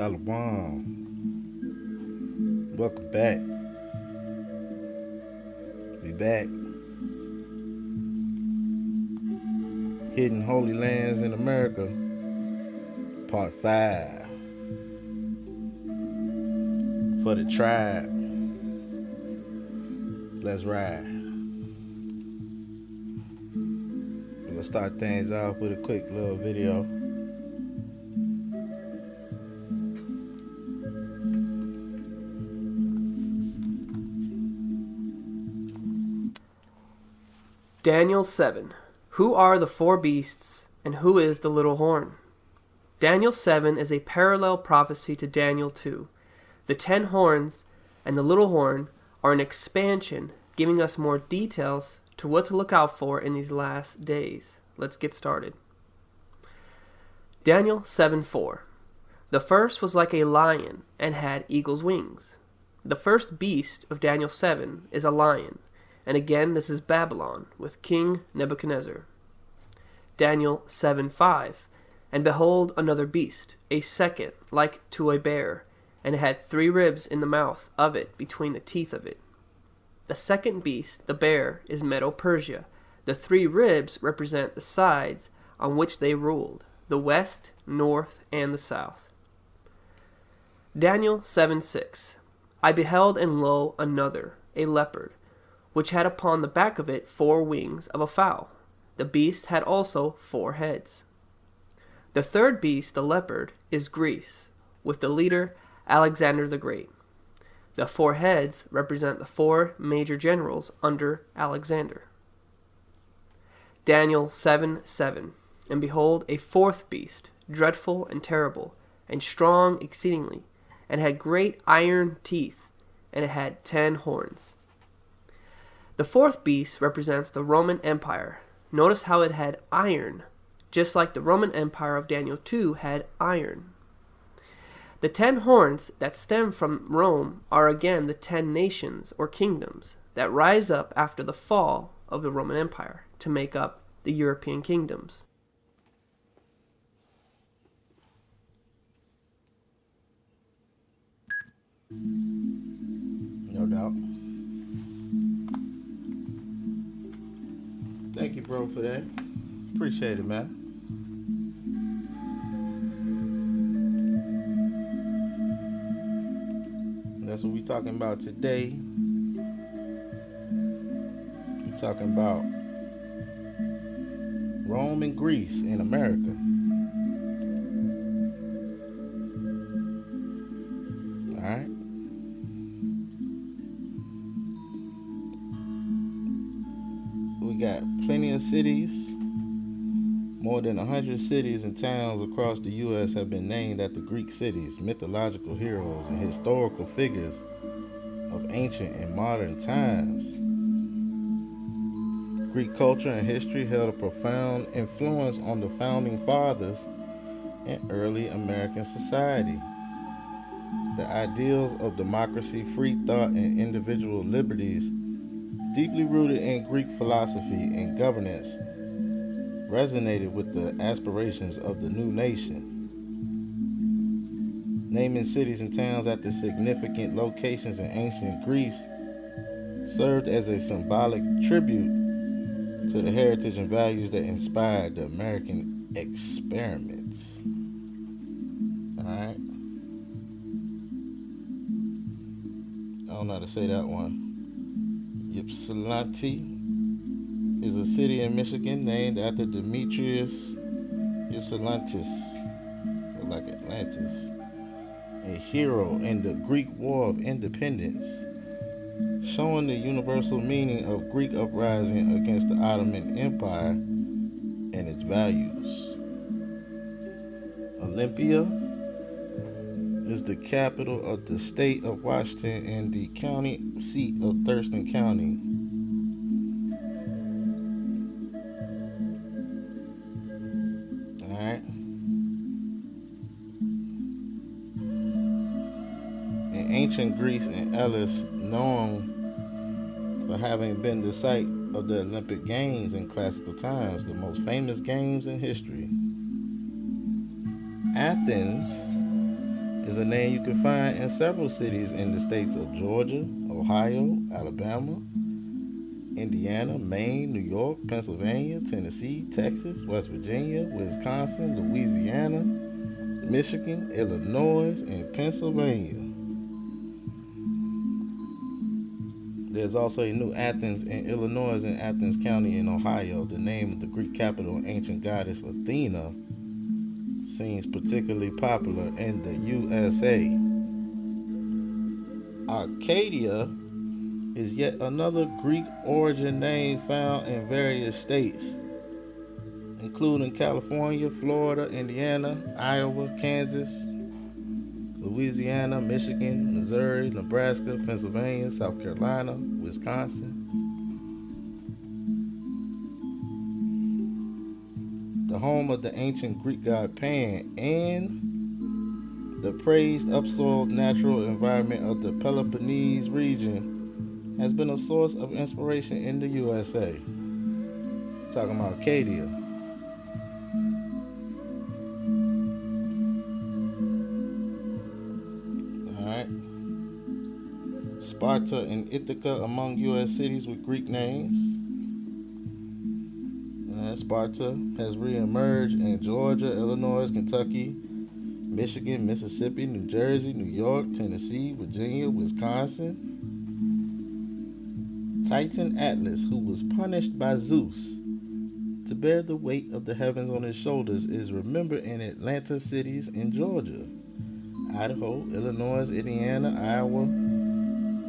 Shalom. Welcome back. We back. Hidden Holy Lands in America. Part 5. For the tribe. Let's ride. We're going to start things off with a quick little video. Daniel 7. Who are the four beasts, and who is the little horn? Daniel 7 is a parallel prophecy to Daniel 2. The 10 horns and the little horn are an expansion, giving us more details to what to look out for in these last days. Let's get started. Daniel 7:4. The first was like a lion and had eagle's wings. The first beast of Daniel 7 is a lion. And again, this is Babylon with King Nebuchadnezzar. Daniel 7:5. And behold, another beast, a second, like to a bear, and it had 3 ribs in the mouth of it between the teeth of it. The second beast, the bear, is Medo-Persia. The 3 ribs represent the sides on which they ruled, the west, north, and the south. Daniel 7:6. I beheld, and lo, another, a leopard, which had upon the back of it 4 wings of a fowl. The beast had also 4 heads. The third beast, the leopard, is Greece, with the leader Alexander the Great. The 4 heads represent the 4 major generals under Alexander. Daniel 7:7. And behold, a 4th beast, dreadful and terrible, and strong exceedingly, and had great iron teeth, and it had 10 horns. The 4th beast represents the Roman Empire. Notice how it had iron, just like the Roman Empire of Daniel 2 had iron. The 10 horns that stem from Rome are again the 10 nations or kingdoms that rise up after the fall of the Roman Empire to make up the European kingdoms. No doubt. Thank you, bro, for that. Appreciate it, man. And that's what we talking about today. We talking about Rome and Greece in America. All right. We got plenty of cities. More than 100 cities and towns across the U.S. have been named after Greek cities, mythological heroes, and historical figures of ancient and modern times. Greek culture and history held a profound influence on the founding fathers and early American society. The ideals of democracy, free thought, and individual liberties, deeply rooted in Greek philosophy and governance, resonated with the aspirations of the new nation. Naming cities and towns after significant locations in ancient Greece served as a symbolic tribute to the heritage and values that inspired the American experiments. Alright? I don't know how to say that one. Ypsilanti is a city in Michigan named after Demetrius Ypsilantis, like Atlantis, a hero in the Greek War of Independence, showing the universal meaning of Greek uprising against the Ottoman Empire and its values. Olympia is the capital of the state of Washington and the county seat of Thurston County. Alright. In ancient Greece and Elis, known for having been the site of the Olympic Games in classical times, the most famous games in history. Athens is a name you can find in several cities in the states of Georgia, Ohio, Alabama, Indiana, Maine, New York, Pennsylvania, Tennessee, Texas, West Virginia, Wisconsin, Louisiana, Michigan, Illinois, and Pennsylvania. There's also a New Athens in Illinois and Athens County in Ohio. The name of the Greek capital and ancient goddess Athena seems particularly popular in the USA. Arcadia is yet another Greek origin name found in various states, including California, Florida, Indiana, Iowa, Kansas, Louisiana, Michigan, Missouri, Nebraska, Pennsylvania, South Carolina, Wisconsin. The home of the ancient Greek god Pan and the praised upsoiled natural environment of the Peloponnese region has been a source of inspiration in the USA. Talking about Arcadia. Alright. Sparta and Ithaca among U.S. cities with Greek names. Sparta has re-emerged in Georgia, Illinois, Kentucky, Michigan, Mississippi, New Jersey, New York, Tennessee, Virginia, Wisconsin. Titan Atlas, who was punished by Zeus to bear the weight of the heavens on his shoulders, is remembered in Atlanta cities in Georgia, Idaho, Illinois, Indiana, Iowa,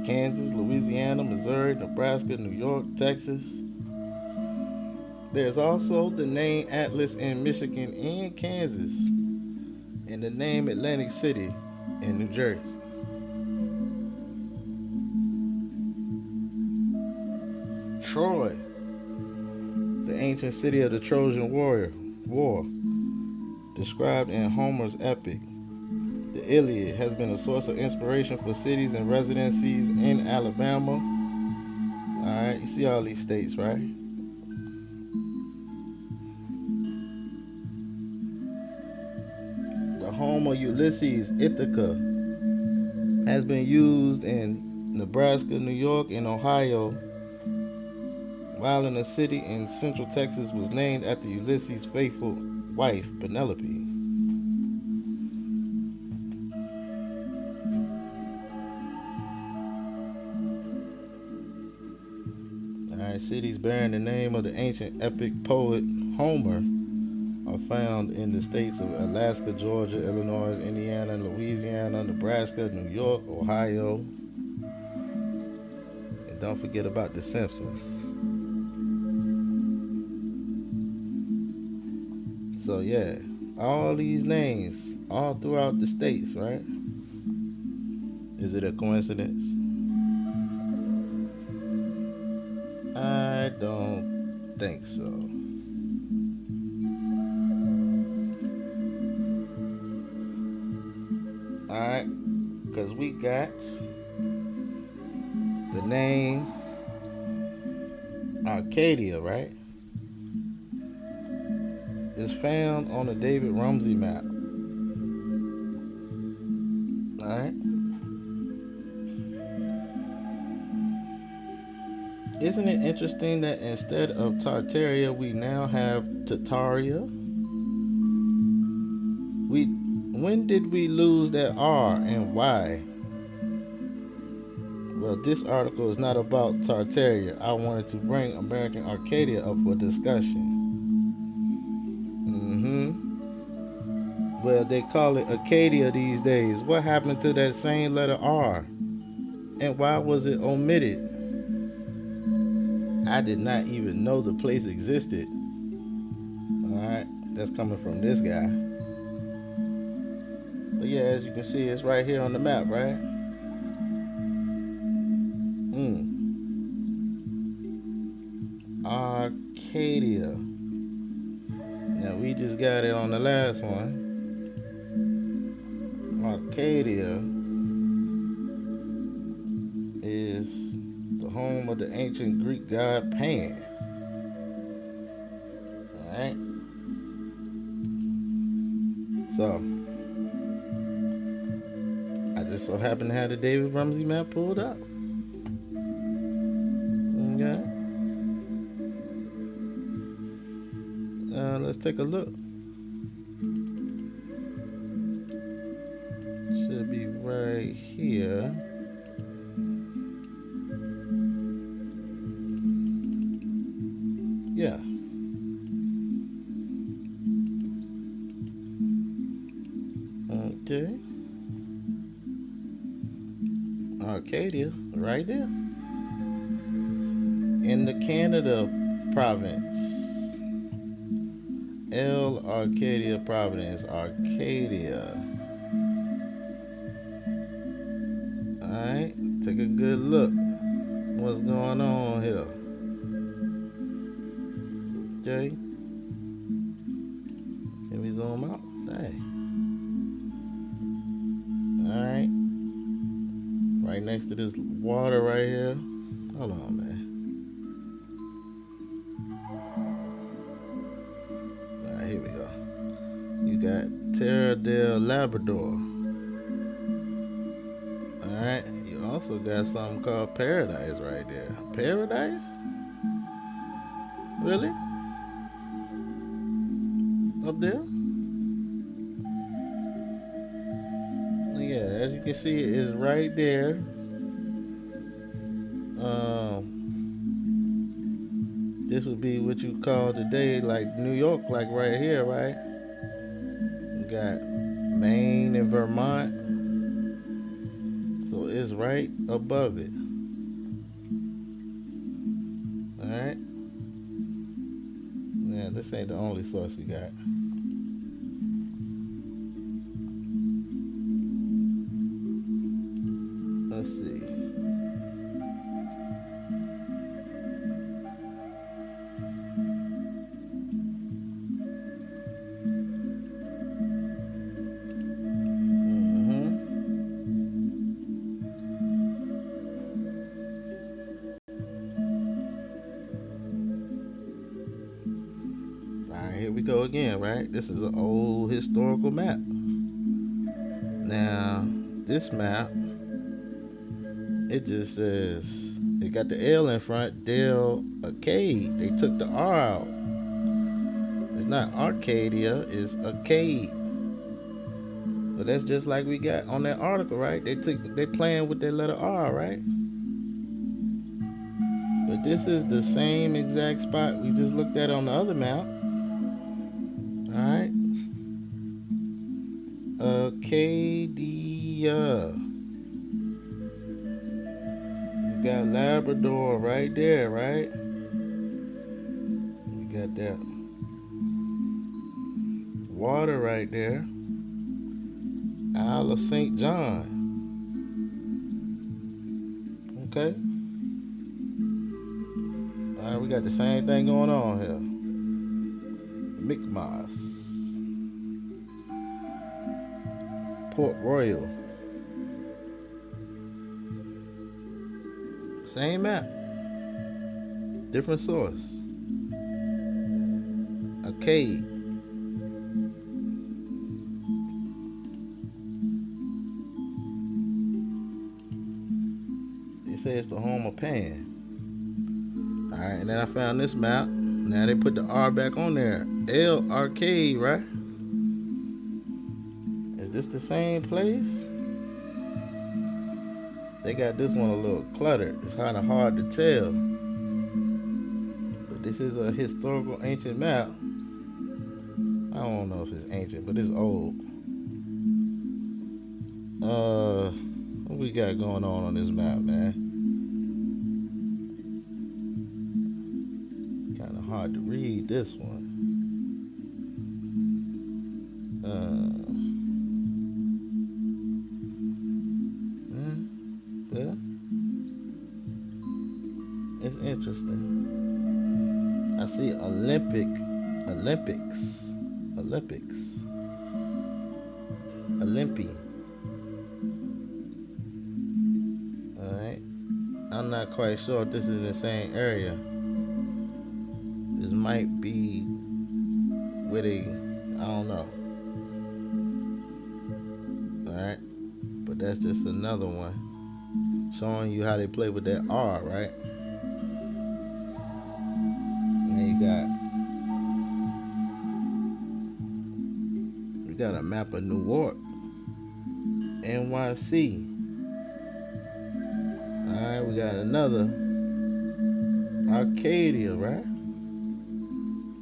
Kansas, Louisiana, Missouri, Nebraska, New York, Texas. There's also the name Atlas in Michigan and Kansas, and the name Atlantic City in New Jersey. Troy, the ancient city of the Trojan War, described in Homer's epic, the Iliad, has been a source of inspiration for cities and residencies in Alabama. Alright, you see all these states, right? The home of Ulysses, Ithaca, has been used in Nebraska, New York, and Ohio, while in a city in central Texas was named after Ulysses' faithful wife, Penelope. Alright, cities bearing the name of the ancient epic poet Homer are found in the states of Alaska, Georgia, Illinois, Indiana, Louisiana, Nebraska, New York, Ohio. And don't forget about the Simpsons. So yeah, all these names all throughout the states, right? Is it a coincidence? I don't think so. Alright, because we got the name Arcadia, right? Is found on the David Rumsey map. Alright? Isn't it interesting that instead of Tartaria, we now have Tartaria? When did we lose that R and why? Well, this article is not about Tartaria. I wanted to bring American Arcadia up for discussion. Well, they call it Acadia these days. What happened to that same letter R? And why was it omitted? I did not even know the place existed. Alright, that's coming from this guy. But yeah, as you can see, it's right here on the map, right? Arcadia. Now we just got it on the last one. Arcadia is the home of the ancient Greek god Pan. Alright? So, just so happened to have the David Rumsey map pulled up. Okay. Let's take a look. Should be right here. Yeah. Okay. Arcadia, right there. In the Canada province. L Arcadia Providence, Arcadia. Alright, take a good look. What's going on here? Okay. Can we zoom out? Dang. Alright. Right next to this water right here. Hold on, man. Alright, here we go. You got Terra del Labrador. Alright. You also got something called Paradise right there. Paradise? Really? Up there? Yeah, as you can see, it's right there. This would be what you call today, like New York, like right here, right? You got Maine and Vermont, so it's right above it. All right. Yeah, this ain't the only source we got. Let's see. Here we go again, right? This is an old historical map. Now, this map, it just says, it got the L in front, Del Arcade. They took the R out. It's not Arcadia, it's Arcade. So that's just like we got on that article, right? They playing with that letter R, right? But this is the same exact spot we just looked at on the other map. Alright. Arcadia. You got Labrador right there, right? You got that water right there. Isle of St. John. Okay. Alright, we got the same thing going on here. Mi'kmaq. Port Royal. Same map. Different source. Arcade. They say it's the home of Pan. Alright, and then I found this map. Now they put the R back on there. L Arcade, right? Is this the same place? They got this one a little cluttered. It's kind of hard to tell. But this is a historical ancient map. I don't know if it's ancient, but it's old. What we got going on this map, man? Kind of hard to read this one. Yeah, it's interesting. I see Olympics, Olympi. All right. I'm not quite sure if this is the same area. This might be with I don't know. All right. But But that's just another one showing you how they play with that R, right? And you got a map of Newark, NYC. Alright, we got another Arcadia, right?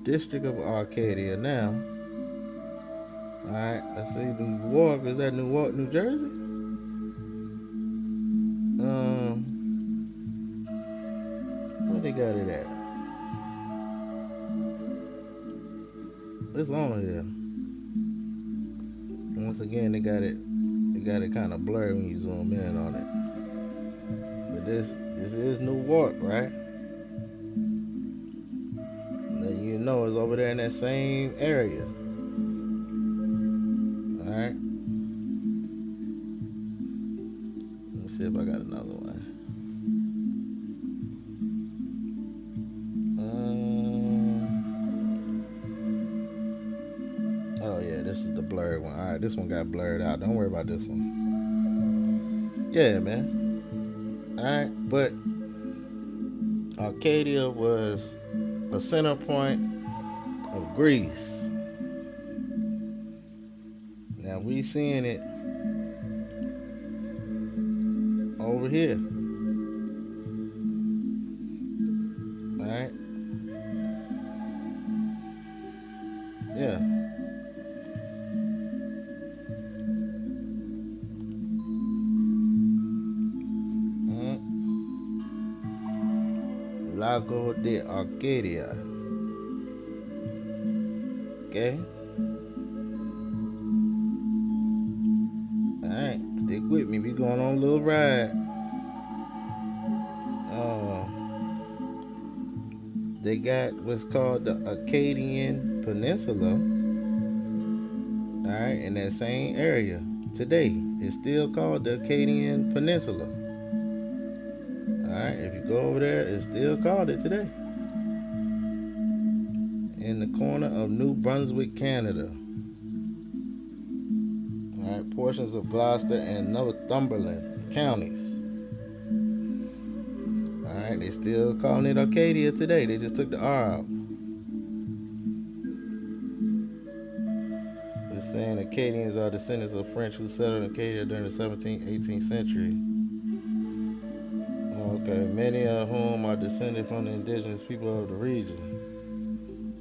District of Arcadia now. Alright, I see Newark. Is that Newark, New Jersey? Where they got it at? It's on here. Once again, they got it kind of blurry when you zoom in on it. But this is Newark, right? Then you know it's over there in that same area. Alright. Let me see if I got another one. Oh yeah, this is the blurred one. Alright, this one got blurred out. Don't worry about this one. Yeah, man. Alright, but Arcadia was a center point of Greece. Now we seeing it over here. Alright? Yeah. Lago de Arcadia. Okay? Alright, stick with me. We going on a little ride. They got what's called the Acadian Peninsula. Alright, in that same area. Today, it's still called the Acadian Peninsula. Alright, if you go over there, it's still called it today. In the corner of New Brunswick, Canada. Alright, portions of Gloucester and Northumberland counties. Alright, they still calling it Arcadia today. They just took the R out. It's saying Acadians are descendants of French who settled in Acadia during the 17th, 18th century. Okay, many of whom are descended from the indigenous people of the region.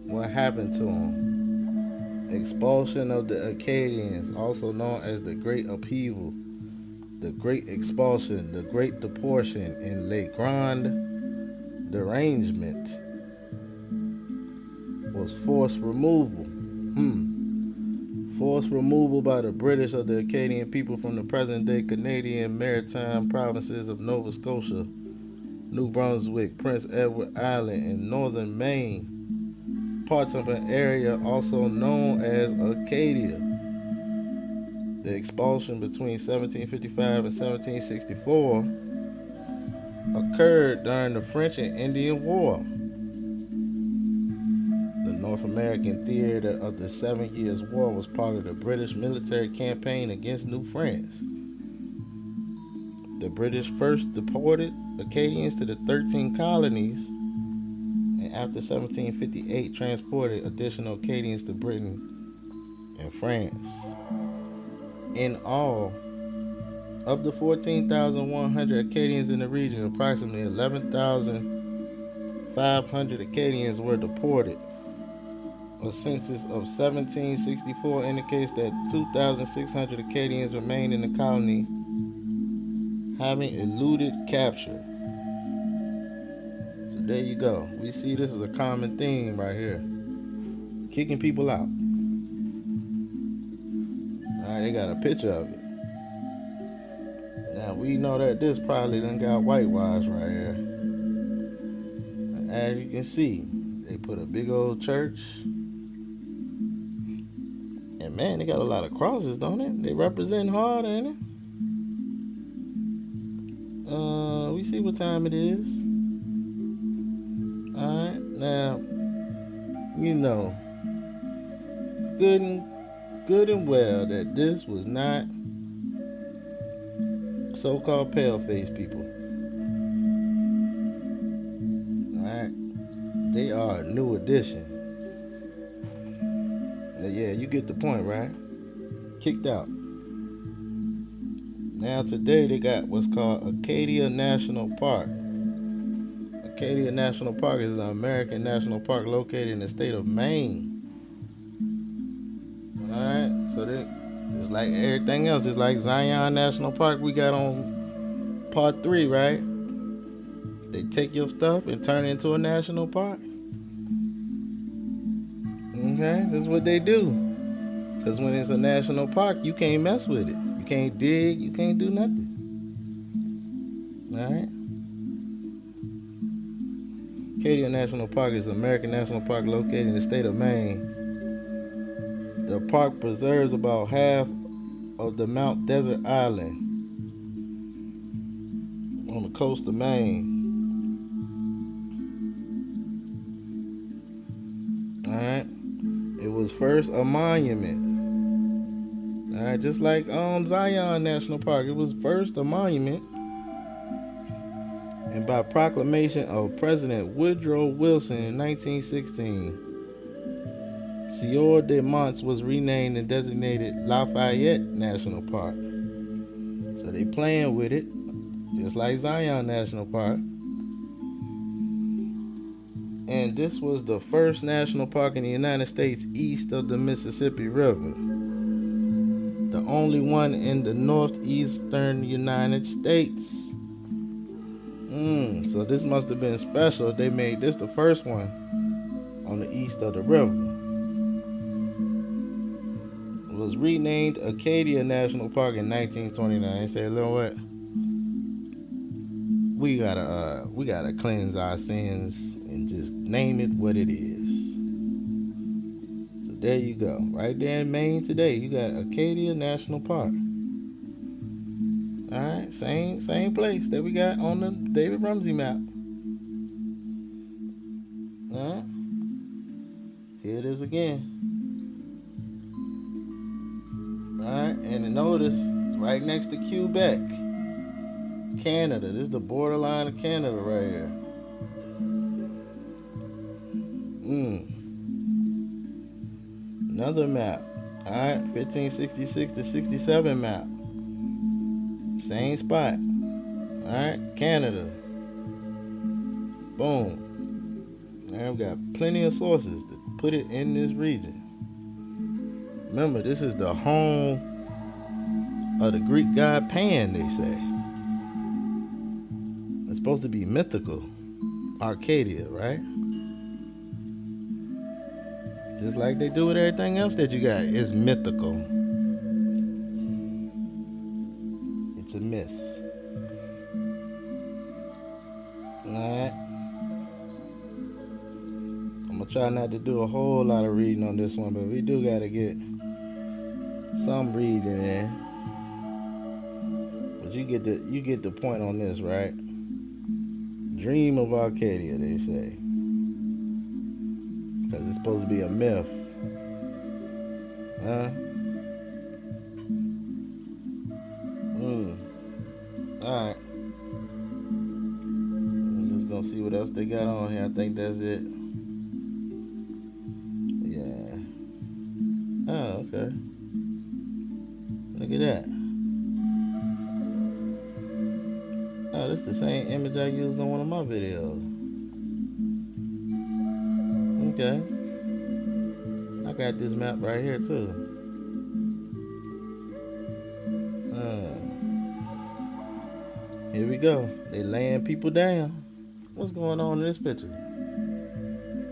What happened to them? Expulsion of the Acadians, also known as the Great Upheaval, the Great Expulsion, the Great Deportation, and Le Grand Derangement, was forced removal. Forced removal by the British of the Acadian people from the present-day Canadian maritime provinces of Nova Scotia, New Brunswick, Prince Edward Island, and northern Maine, parts of an area also known as Acadia. The expulsion between 1755 and 1764 occurred during the French and Indian War. The North American theater of the 7 Years' War was part of the British military campaign against New France. The British first deported Acadians to the 13 colonies, and after 1758 transported additional Acadians to Britain and France. In all, of the 14,100 Acadians in the region, approximately 11,500 Acadians were deported. A census of 1764 indicates that 2,600 Acadians remained in the colony, having eluded capture. So there you go. We see this is a common theme right here. Kicking people out. Alright, they got a picture of it. Now we know that this probably done got whitewashed right here. As you can see, they put a big old church. And man, they got a lot of crosses, don't it? They represent hard, ain't it? We see what time it is. Alright, now, you know, good and well that this was not so-called pale-face people. All right, they are a new addition. Yeah, you get the point, right? Kicked out. Now today they got what's called Acadia National Park. Acadia National Park is an American national park located in the state of Maine. Alright, so they just like everything else, just like Zion National Park we got on part 3, right? They take your stuff and turn it into a national park. Okay, this is what they do. Because when it's a national park, you can't mess with it. You can't dig, you can't do nothing. Alright? Acadia National Park is an American national park located in the state of Maine. The park preserves about half of the Mount Desert Island on the coast of Maine. Alright? It was first a monument. Alright, just like Zion National Park, it was first a monument. And by proclamation of President Woodrow Wilson in 1916, Sieur de Monts was renamed and designated Lafayette National Park. So they playing with it, just like Zion National Park. And this was the first national park in the United States east of the Mississippi River. The only one in the northeastern United States. So this must have been special. They made this the first one on the east of the river. It was renamed Acadia National Park in 1929. They said, "Look what? We gotta cleanse our sins and just name it what it is." So there you go. Right there in Maine today, you got Acadia National Park. Alright, same place that we got on the David Rumsey map. Alright. Here it is again. Alright, and notice it's right next to Quebec. Canada. This is the borderline of Canada right here. Another map. Alright, 1566 to 67 map. Same spot. Alright, Canada. Boom. And I've got plenty of sources to put it in this region. Remember, this is the home of the Greek god Pan, they say. It's supposed to be mythical. Arcadia, right? Just like they do with everything else that you got. It's mythical. It's a myth. Alright. I'm gonna try not to do a whole lot of reading on this one, but we do gotta get some reading in. But you get the point on this, right? Dream of Arcadia, they say. Because it's supposed to be a myth. Huh? Alright. I'm just gonna see what else they got on here. I think that's it. Yeah. Oh, okay. Look at that. Oh, this is the same image I used on one of my videos. Okay. I got this map right here too. Here we go. They laying people down. What's going on in this picture?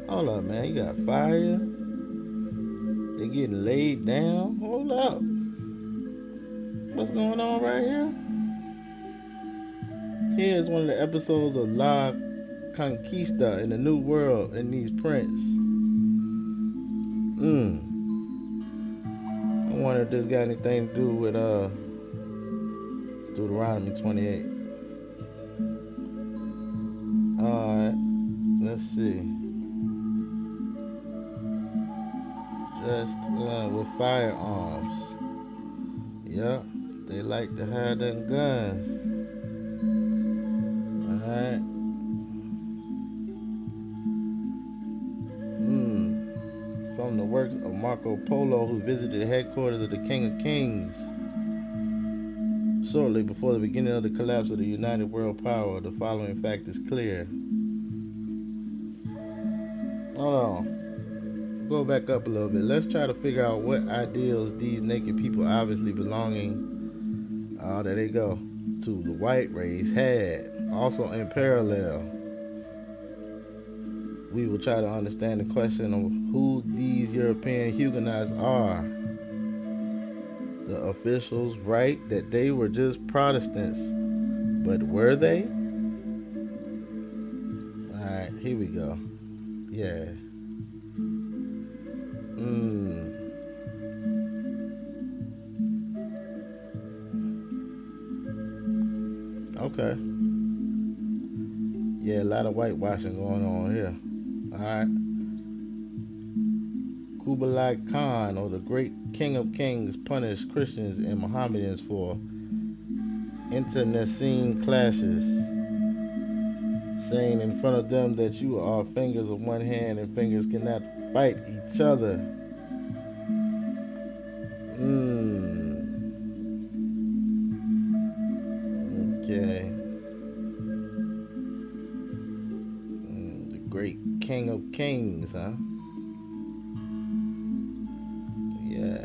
Hold up, man. You got fire. They getting laid down. Hold up. What's going on right here? Here's one of the episodes of La Conquista in the New World in these prints. I wonder if this got anything to do with Deuteronomy 28. Alright, let's see. Just with firearms. Yep, they They like to hide them guns. Alright. From the works of Marco Polo, who visited the headquarters of the King of Kings shortly before the beginning of the collapse of the United World Power. The following fact is clear. Hold on. Go back up a little bit. Let's try to figure out what ideals these naked people, obviously belonging, there they go, to the white race had. Also in parallel, we will try to understand the question of who these European Huguenots are. The officials write that they were just Protestants, but were they? Alright, here we go. Yeah. Okay. Yeah, a lot of whitewashing going on here. Alright. Kublai Khan, or the great King of Kings, punished Christians and Mohammedans for internecine clashes, saying in front of them that you are fingers of one hand and fingers cannot fight each other. Okay. The great King of Kings, huh? Yeah.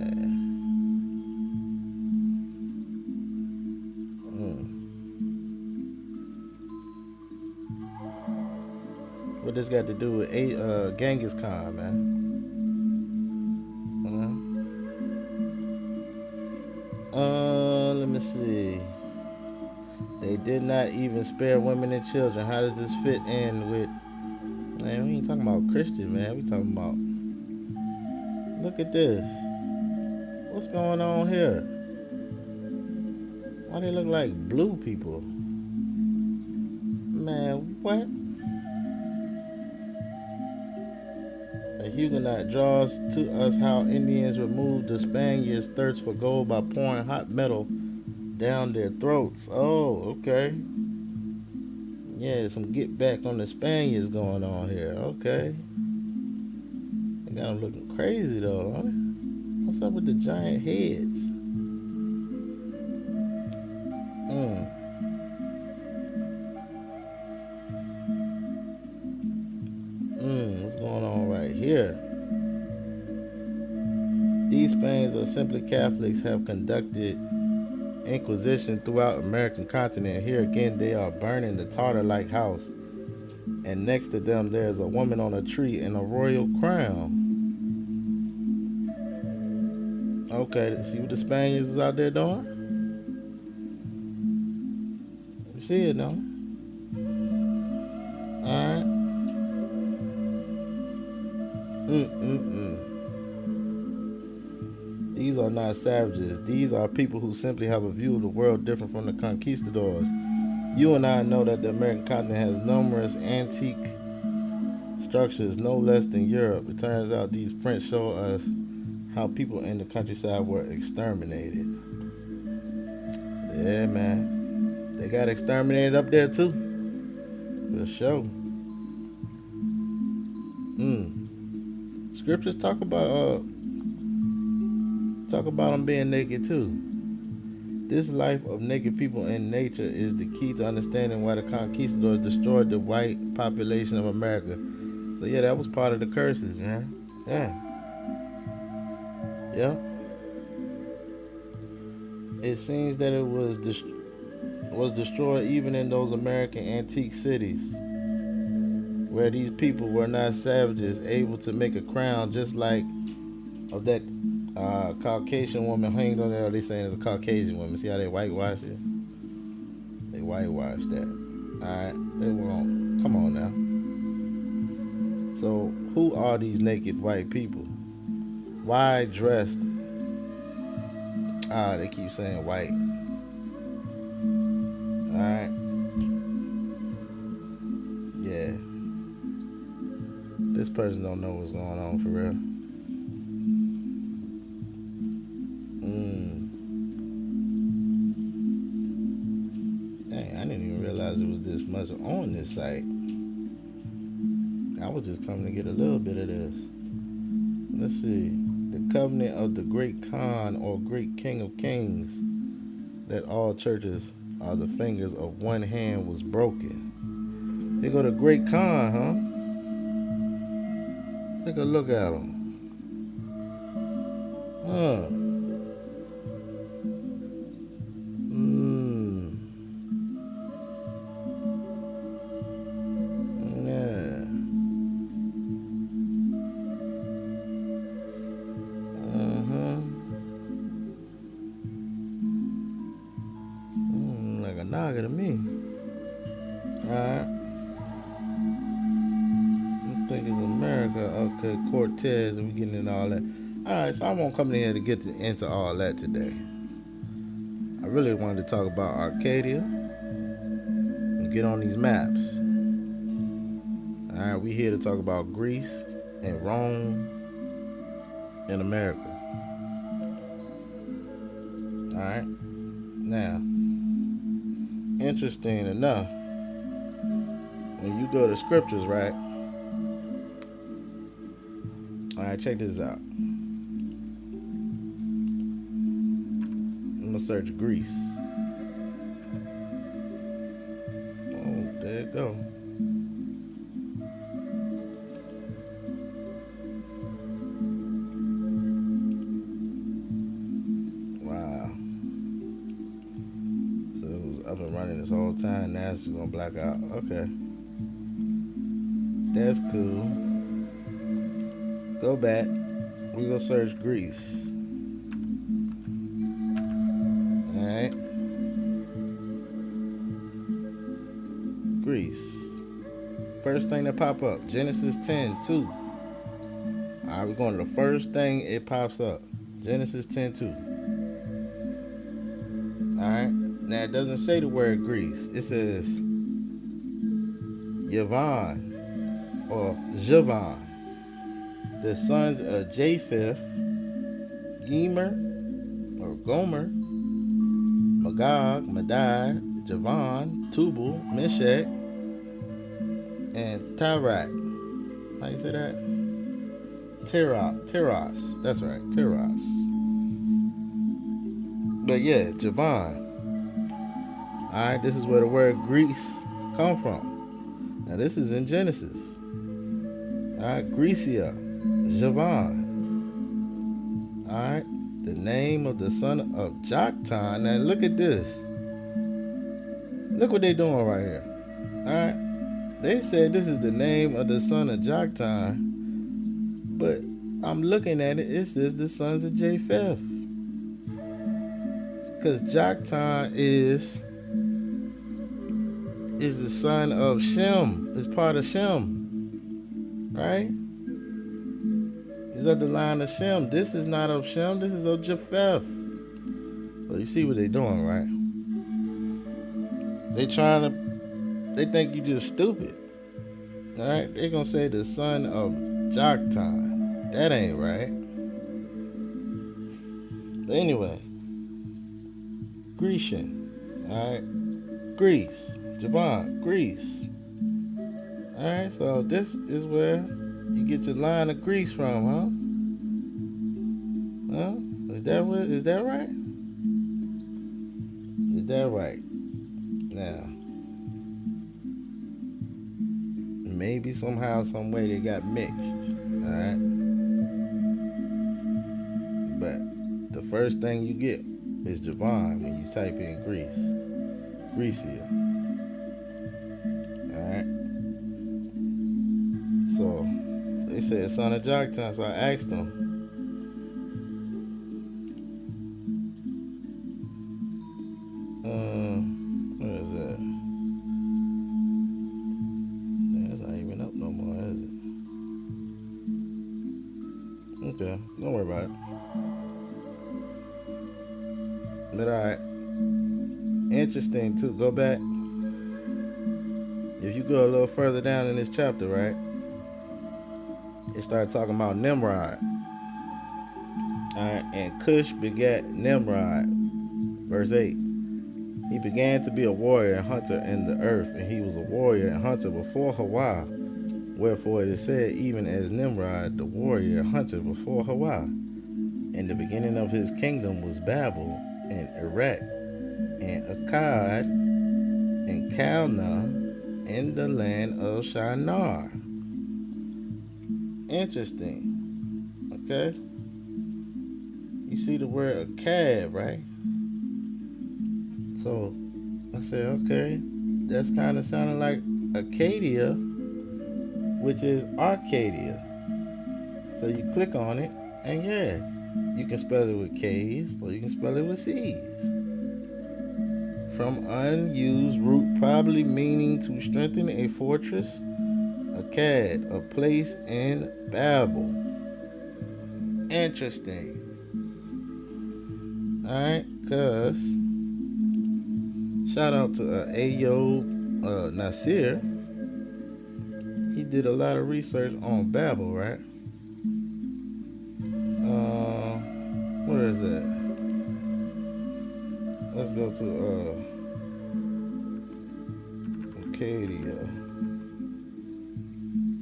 What this got to do with Genghis Khan, man? Let me see. They did not even spare women and children. How does this fit in with? Man, we ain't talking about Christian, man. We talking about. Look at this. What's going on here? Why they look like blue people? Man, what? A Huguenot draws to us how Indians removed the Spaniards' thirst for gold by pouring hot metal down their throats. Oh, okay. Yeah, some get back on the Spaniards going on here. Okay. They got them looking crazy though, huh? What's up with the giant heads? What's going on right here? These Spaniards, or simply Catholics, have conducted Inquisition throughout American continent. Here again, they are burning the Tartar-like house, and next to them, there is a woman on a tree in a royal crown. Okay, see what the Spaniards is out there doing? You see it, no? Alright. These are not savages. These are people who simply have a view of the world different from the conquistadors. You and I know that the American continent has numerous antique structures, no less than Europe. It turns out these prints show us how people in the countryside were exterminated. Yeah, man. They got exterminated up there too. For sure. Scriptures talk about them being naked too. This life of naked people in nature is the key to understanding why the conquistadors destroyed the white population of America. So yeah, that was part of the curses, man. Yeah. Yep. It seems that it was destroyed even in those American antique cities, where these people were not savages, able to make a crown just like of that Caucasian woman hanged on there. They saying it's a Caucasian woman. See how they whitewash it? They whitewash that. Alright, they won't. Come on now. So, who are these naked white people? Why dressed? They keep saying white. Alright. Yeah. This person don't know what's going on for real. realize it was this much on this site. I was just coming to get a little bit of this. Let's see. The covenant of the great Khan or great King of Kings, that all churches are the fingers of one hand, was broken. They go to Great Khan, huh? Take a look at him. Huh. Mmm. Yeah. Uh-huh. Like a nugget to me. Alright. I think it's America. Okay, Cortez, and we getting into all that. Alright, so I won't come in here to get into all that today. I really wanted to talk about Arcadia and get on these maps. Alright, we here to talk about Greece and Rome and America. Alright, now, interesting enough, when you go to scriptures, right? Alright, check this out. I'm gonna search Greece. Oh, there it go. Wow. So it was up and running this whole time. Now it's gonna black out. Okay. That's cool. Go back. We gonna search Greece. Alright. Greece. First thing that pop up, Genesis 10:2. Alright, we're going to the first thing it pops up. Genesis 10:2. Alright. Now it doesn't say the word Greece. It says Yavon or Javan. The sons of Japheth, Gemer or Gomer, Magog, Madai, Javan, Tubal, Meshach, and Tirat. How you say that? Tiras. That's right, Tiras. But yeah, Javan. Alright, this is where the word Greece come from. Now this is in Genesis. Alright, Grecia, Javan. Alright, the name of the son of Joktan. Now look at this. Look what they doing right here. Alright, they said this is the name of the son of Joktan, but I'm looking at it, it says the sons of Japheth. Because Joktan is the son of Shem. It's part of Shem. Right? He's of the line of Shem. This is not of Shem. This is of Japheth. So you see what they're doing, right? They think you just stupid. Alright? They're going to say the son of Joktan. That ain't right. But anyway. Grecian. Alright? Greece. Javan, Greece. Alright, so this is where you get your line of Greece from, huh? Huh? Is that right? Is that right? Now, maybe somehow, some way they got mixed. Alright? But the first thing you get is Javan when you type in Greece. Grecia. Alright. So they said son of Joktan, so I asked them. What is that? That's not even up no more, is it? Okay, don't worry about it. But alright. Interesting too. Go back. If you go a little further down in this chapter, right? It started talking about Nimrod. Alright, and Cush begat Nimrod. Verse 8. He began to be a warrior and hunter in the earth, and he was a warrior and hunter before Hawa. Wherefore it is said, even as Nimrod, the warrior and hunter before Hawa. And the beginning of his kingdom was Babel, and Erech, and Akkad, and Calneh, in the land of Shinar. Interesting. Okay? You see the word Akkad, right? So I said, okay, that's kind of sounding like Acadia, which is Arcadia. So you click on it, and yeah, you can spell it with K's or you can spell it with C's. From unused root, probably meaning to strengthen a fortress, Akkad, a place in Babel. Interesting. Alright, cuz shout out to Ayob Nasir. He did a lot of research on Babel, right? Where is that? Let's go to Acadia.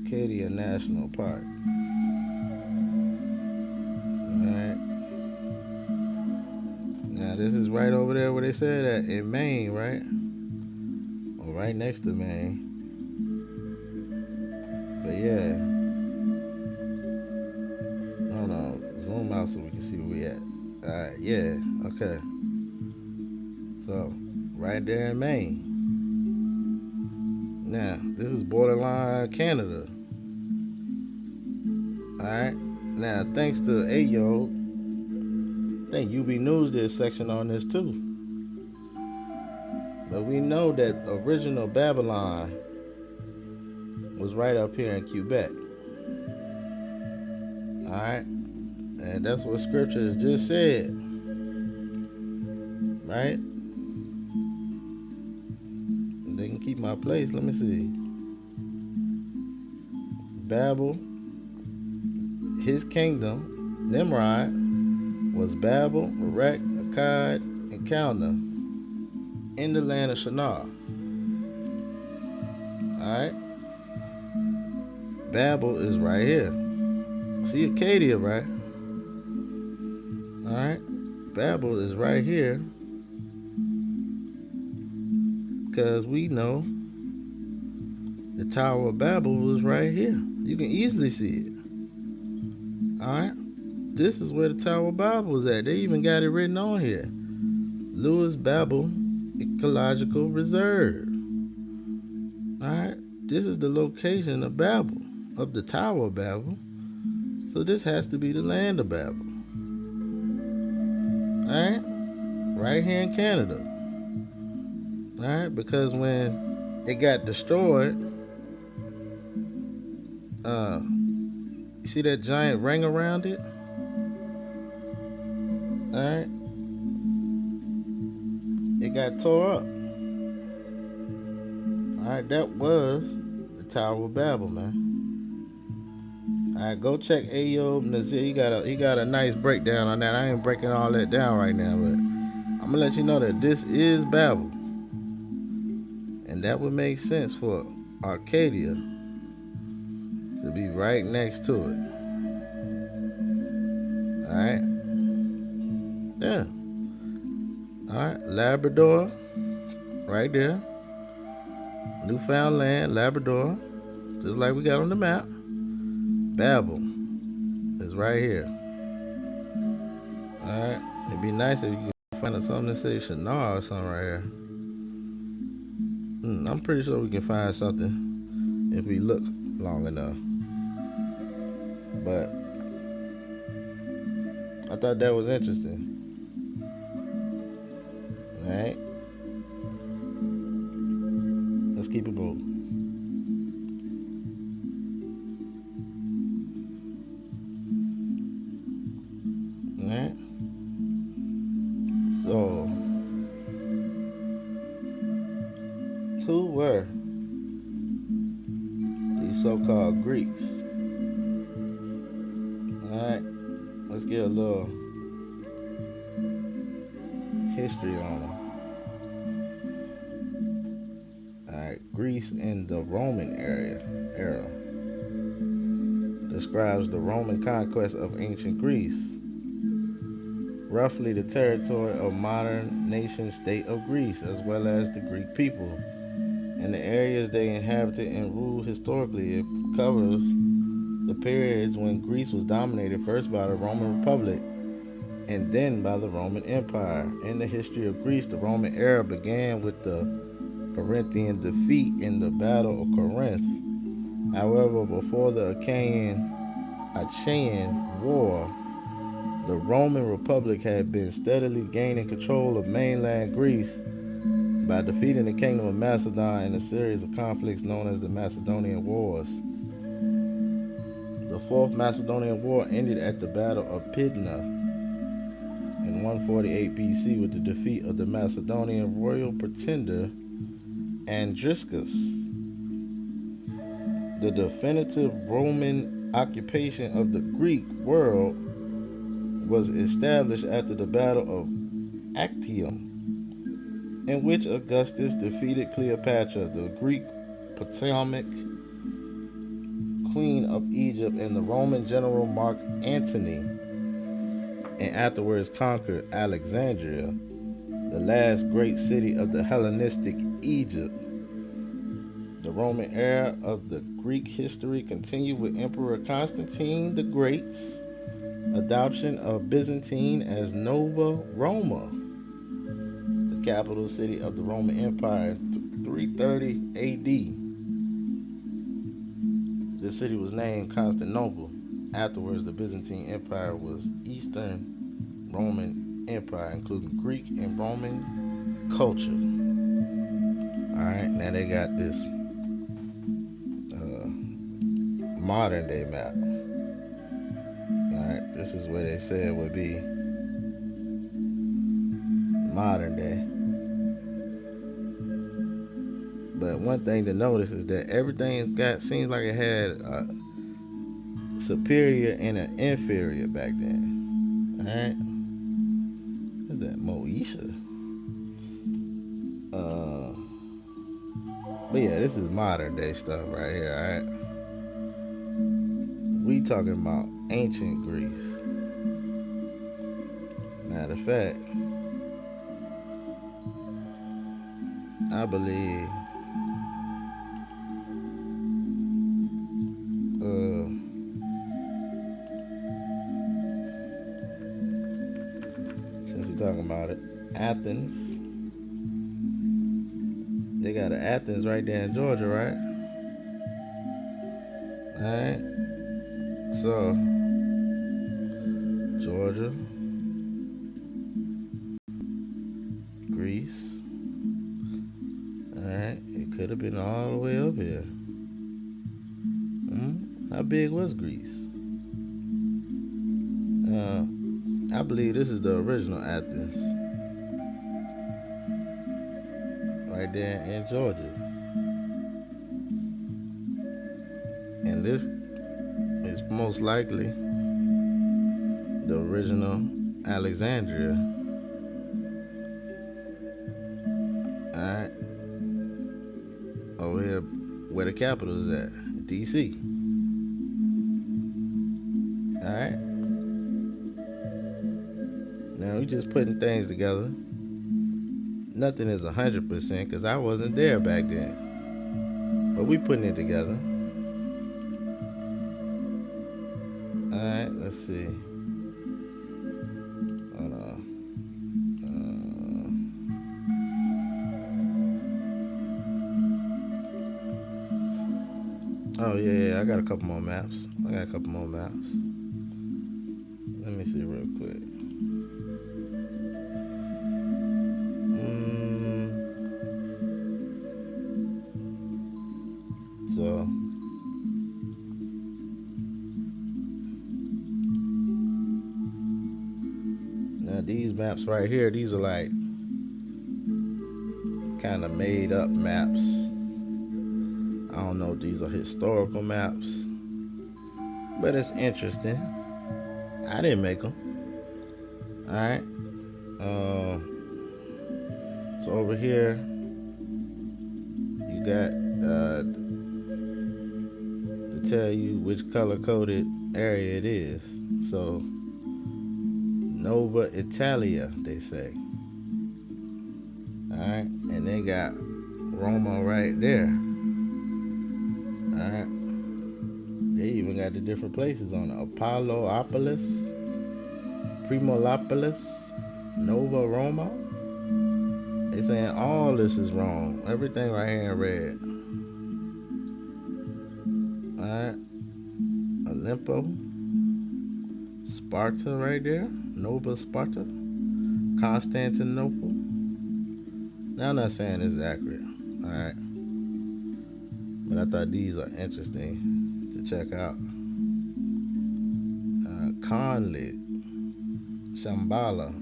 Acadia National Park. Alright. Now this is right over there where they said that in Maine, right? Or right next to Maine. But yeah. Hold on. Zoom out so we can see where we at. Alright, yeah. Okay. So, right there in Maine. Now, this is borderline Canada. Alright. Now, thanks to Ayo, I think UB News did a section on this too. But we know that original Babylon was right up here in Quebec. Alright? And that's what scripture has just said. Right? They can keep my place. Let me see. Babel, his kingdom, Nimrod, was Babel, Erech, Akkad, and Calneh in the land of Shinar. Alright? Babel is right here. See Acadia, right? Alright? Babel is right here. Because we know the Tower of Babel was right here. You can easily see it. Alright? This is where the Tower of Babel was at. They even got it written on here. Lewis Babel Ecological Reserve. Alright? This is the location of Babel, of the Tower of Babel. So this has to be the land of Babel. Alright? Right here in Canada. Alright? Because when it got destroyed, you see that giant ring around it? Alright? It got tore up. Alright, that was the Tower of Babel, man. Alright, go check Ayob Nazir. He got a nice breakdown on that. I ain't breaking all that down right now, but I'm gonna let you know that this is Babel. And that would make sense for Arcadia to be right next to it. Alright? Yeah. Alright, Labrador, right there. Newfoundland, Labrador, just like we got on the map. Babel is right here. Alright, it'd be nice if you could find something that says Shinar or something right here. I'm pretty sure we can find something if we look long enough. But I thought that was interesting. Alright, let's keep it moving. Alright, so who were these so-called Greeks? Alright, let's get a little history on them. right, Greece in the Roman era describes the Roman conquest of ancient Greece, roughly the territory of modern nation state of Greece, as well as the Greek people and the areas they inhabited and ruled historically. It covers the periods when Greece was dominated first by the Roman Republic and then by the Roman Empire. In the history of Greece, the Roman era began with the Corinthian defeat in the Battle of Corinth. However, before the Achaean War, the Roman Republic had been steadily gaining control of mainland Greece by defeating the Kingdom of Macedon in a series of conflicts known as the Macedonian Wars. The Fourth Macedonian War ended at the Battle of Pydna in 148 BC with the defeat of the Macedonian royal pretender Andriscus. The definitive Roman occupation of the Greek world was established after the Battle of Actium, in which Augustus defeated Cleopatra, the Greek Ptolemaic queen of Egypt, and the Roman general Mark Antony, and afterwards conquered Alexandria, the last great city of the Hellenistic Egypt. The Roman era of the Greek history continued with Emperor Constantine the Great's adoption of Byzantine as Nova Roma, the capital city of the Roman Empire, in 330 AD. The city was named Constantinople. Afterwards, the Byzantine Empire was Eastern Roman Empire, including Greek and Roman culture. Alright, now they got this modern day map. Alright, this is where they said would be modern day. But one thing to notice is that everything seems like it had a superior and an inferior back then. Alright? What's that? Moesha? But yeah, this is modern day stuff right here, alright? We talking about ancient Greece. Matter of fact, I believe since we're talking about it, Athens. They got an Athens right there in Georgia, right? Alright. So, Georgia, Greece. Alright. It could have been all the way up here. How big was Greece? I believe this is the original Athens. Right there in Georgia. And this is most likely the original Alexandria. Alright. Over here where the capital is at. DC. Alright. Now we just putting things together. Nothing is 100% because I wasn't there back then. But we putting it together. Alright, let's see. Hold on. Oh yeah, I got a couple more maps. Let me see real quick. So now these maps right here, these are like kind of made up maps. I don't know if these are historical maps, but it's interesting. I didn't make them. Alright. So over here, you got to tell you which color coded area it is. So Nova Italia, they say. Alright, and they got Roma right there. Alright, they even got the different places on it. Apollopolis, Primolopolis, Nova Roma. They saying all this is wrong. Everything right here in red. Alright, Olympus, Sparta right there. Nova Sparta, Constantinople. Now I'm not saying this is accurate. Alright, but I thought these are interesting to check out. Conlit, Shambhala.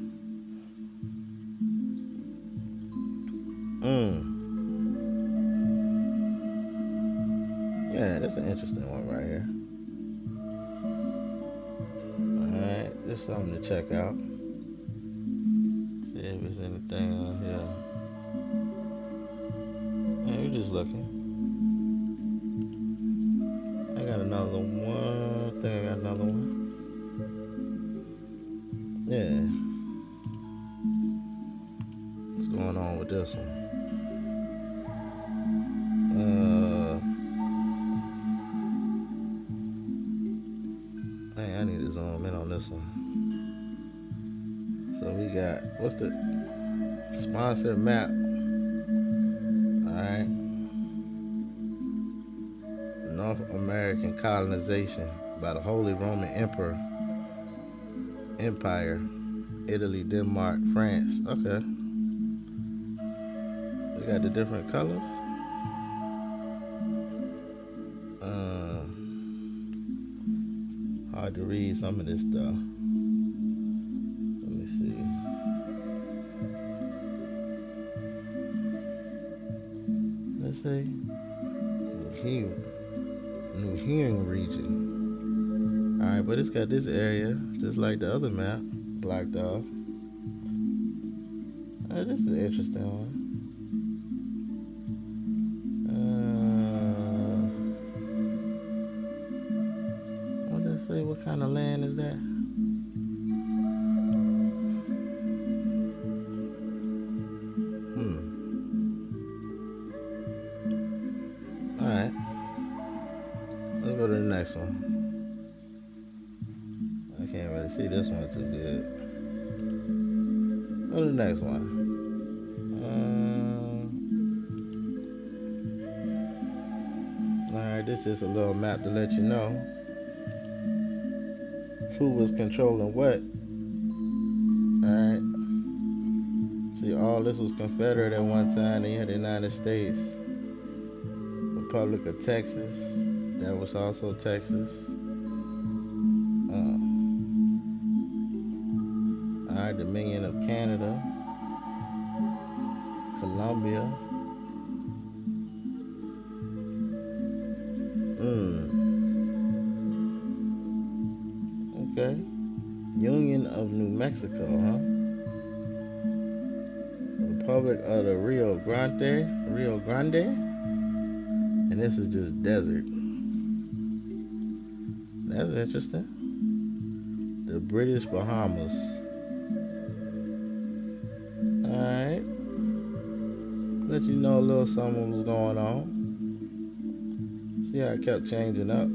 Yeah, that's an interesting one right here. Alright, just something to check out. See if there's anything on here. Yeah, we're just looking. I got another one. I think I got another one. Yeah. What's going on with this one? Dang, I need to zoom in on this one. So we got, what's the sponsored map? Alright. North American colonization by the Holy Roman Empire, Italy, Denmark, France. Okay. We got the different colors. Hard to read some of this stuff. Let me see. Let's say New Hearing region. Alright, but it's got this area, just like the other map, blocked off. This is an interesting one. What did I say? What kind of land is that? Alright. Let's go to the next one. I can't really see this one too good. Go to the next one. Alright, this is a little map to let you know who was controlling what. Alright. See, all this was Confederate at one time. Then you had the United States. Republic of Texas. That was also Texas. Alright, Dominion of Canada. Colombia. Okay. Union of New Mexico, huh? Republic of the Rio Grande. And this is just desert. That's interesting. The British Bahamas. Alright. Let you know a little something was going on. See how it kept changing up.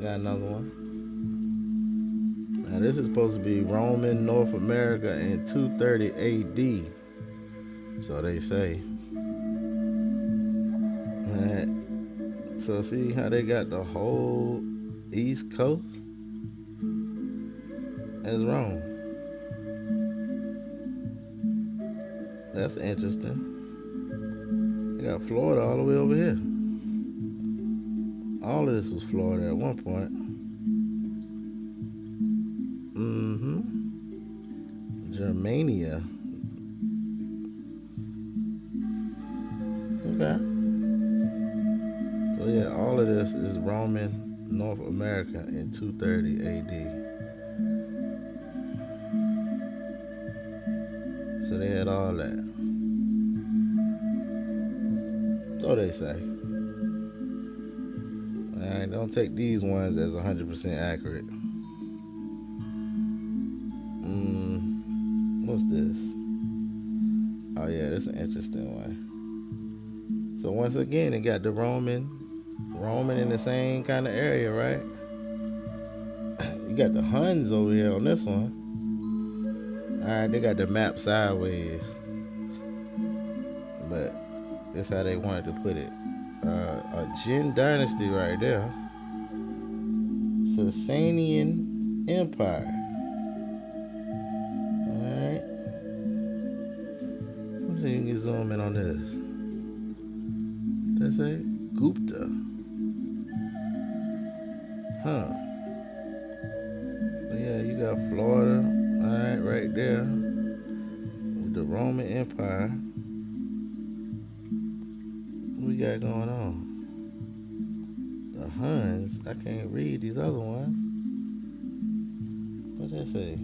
Got another one. Now this is supposed to be Roman North America in 230 AD. So they say. Alright. So see how they got the whole East Coast as Rome. That's interesting. They got Florida all the way over here. All of this was Florida at one point. Germania. Okay. So yeah, all of this is Roman North America in 230 AD. So So they had all that. So they say. Alright, don't take these ones as 100% accurate. What's this? Oh yeah, that's an interesting one. So once again, it got the Roman in the same kind of area, right? You got the Huns over here on this one. Alright, they got the map sideways. But that's how they wanted to put it. A Jin dynasty right there. Sasanian Empire. Alright. Let me see if you can zoom in on this. That's it? Gupta. Huh. So yeah, you got Florida, alright, right there. With the Roman Empire. What we got going on? The Huns. I can't read these other ones. What that say?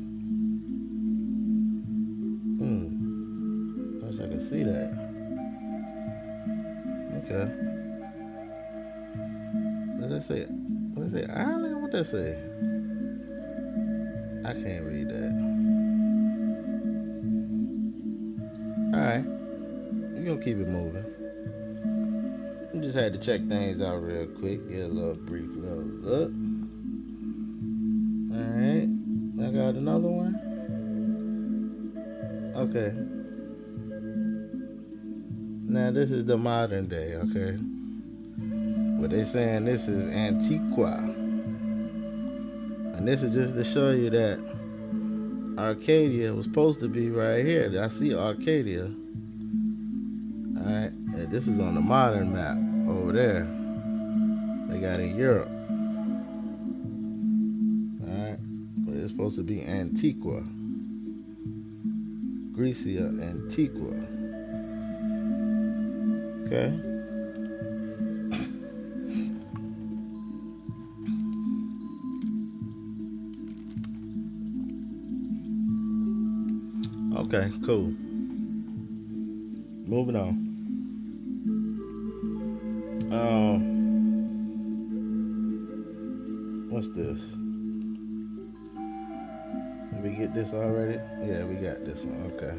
Wish I could see that. Okay. What does that say? What does that say? Ireland? What does that say? I can't read that. Alright. We're gonna keep it moving. We just had to check things out real quick. Get a little brief little look. Alright. I got another one. Okay. Now this is the modern day, okay? But they saying this is Antiqua. And this is just to show you that Arcadia was supposed to be right here. I see Arcadia. Alright. And this is on the modern map over there. They got in Europe. Alright. But it's supposed to be Antiqua. Grecia Antiqua. Okay. Okay, cool. Moving on. What's this? Did we get this already? Yeah, we got this one. Okay.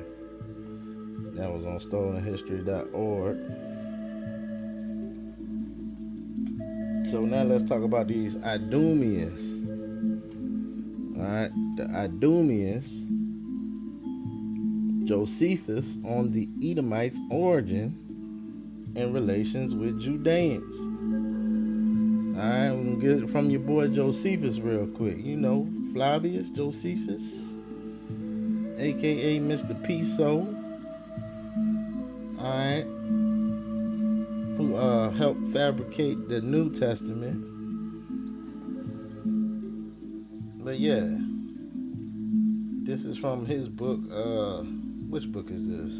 That was on stolenhistory.org. So now let's talk about these Idumeans. Alright, the Idumeans, Josephus on the Edomites' origin and relations with Judeans. Alright, we're gonna get it from your boy Josephus real quick. You know, Flavius Josephus, aka Mr. Piso. Alright, who helped fabricate the New Testament. But yeah, this is from his book. Which book is this?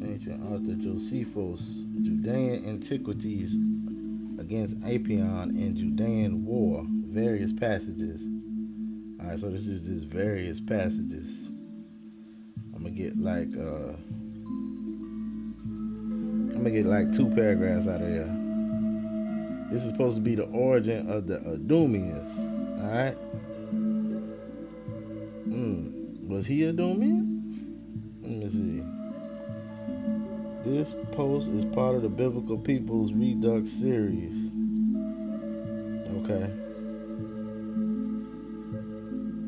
Ancient author Josephus, Judean Antiquities against Apion and Judean War, various passages. Alright, so this is just various passages. I'm gonna get like 2 paragraphs out of here. This is supposed to be the origin of the Idumeans. Alright? Was he Idumean? Let me see. This post is part of the Biblical Peoples Redux series. Okay.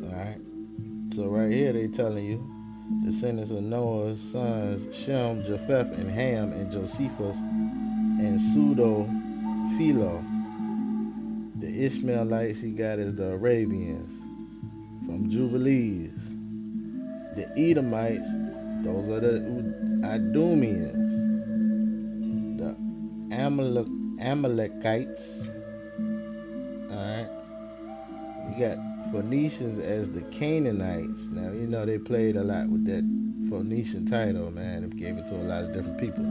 Alright. So right here they telling you descendants of Noah's sons Shem, Japheth, and Ham, and Josephus, and Philo. The Ishmaelites he got is the Arabians from Jubilees. The Edomites, those are the Idumeans. The Amalekites. Alright. We got Phoenicians as the Canaanites. Now, you know they played a lot with that Phoenician title, man. They gave it to a lot of different people.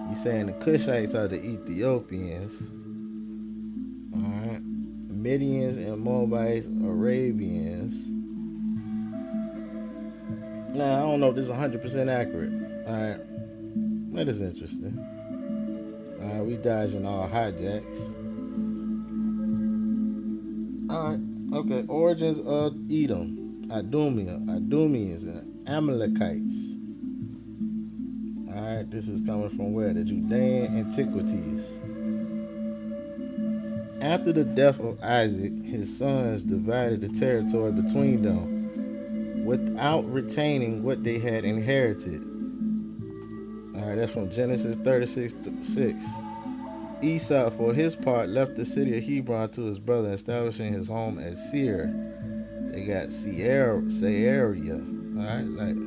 He's saying the Cushites are the Ethiopians. Alright. Midians and Moabites, Arabians. Now, I don't know if this is 100% accurate. Alright, that is interesting. Alright, we dodging all hijacks. Alright, okay. Origins of Edom, Idumea, Idumeans, and Amalekites. Alright, this is coming from where? The Judean Antiquities. After the death of Isaac, his sons divided the territory between them without retaining what they had inherited. Alright, that's from Genesis 36:6. Esau, for his part, left the city of Hebron to his brother, establishing his home at Seir. They got Sierra, alright, like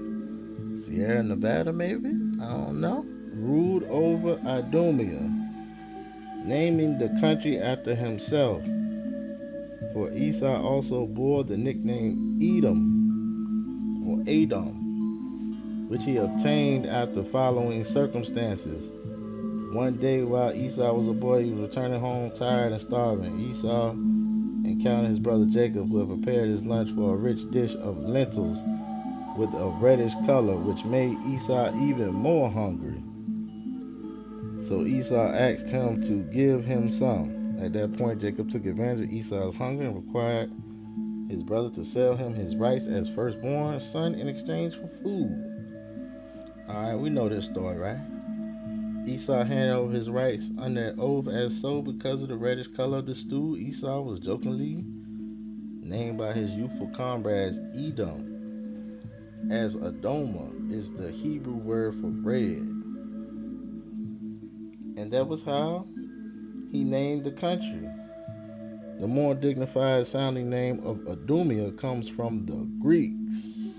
Sierra Nevada, maybe? I don't know. Ruled over Idumea, naming the country after himself. For Esau also bore the nickname Edom, or Edom, which he obtained after following circumstances. One day while Esau was a boy, he was returning home tired and starving. Esau encountered his brother Jacob, who had prepared his lunch for a rich dish of lentils with a reddish color, which made Esau even more hungry. So Esau asked him to give him some. At that point, Jacob took advantage of Esau's hunger and required his brother to sell him his rights as firstborn son in exchange for food. Alright, we know this story, right? Esau handed over his rights under an oath, as so because of the reddish color of the stew. Esau was jokingly named by his youthful comrades Edom, as Adoma is the Hebrew word for bread. And that was how he named the country. The more dignified sounding name of Idumea comes from the Greeks.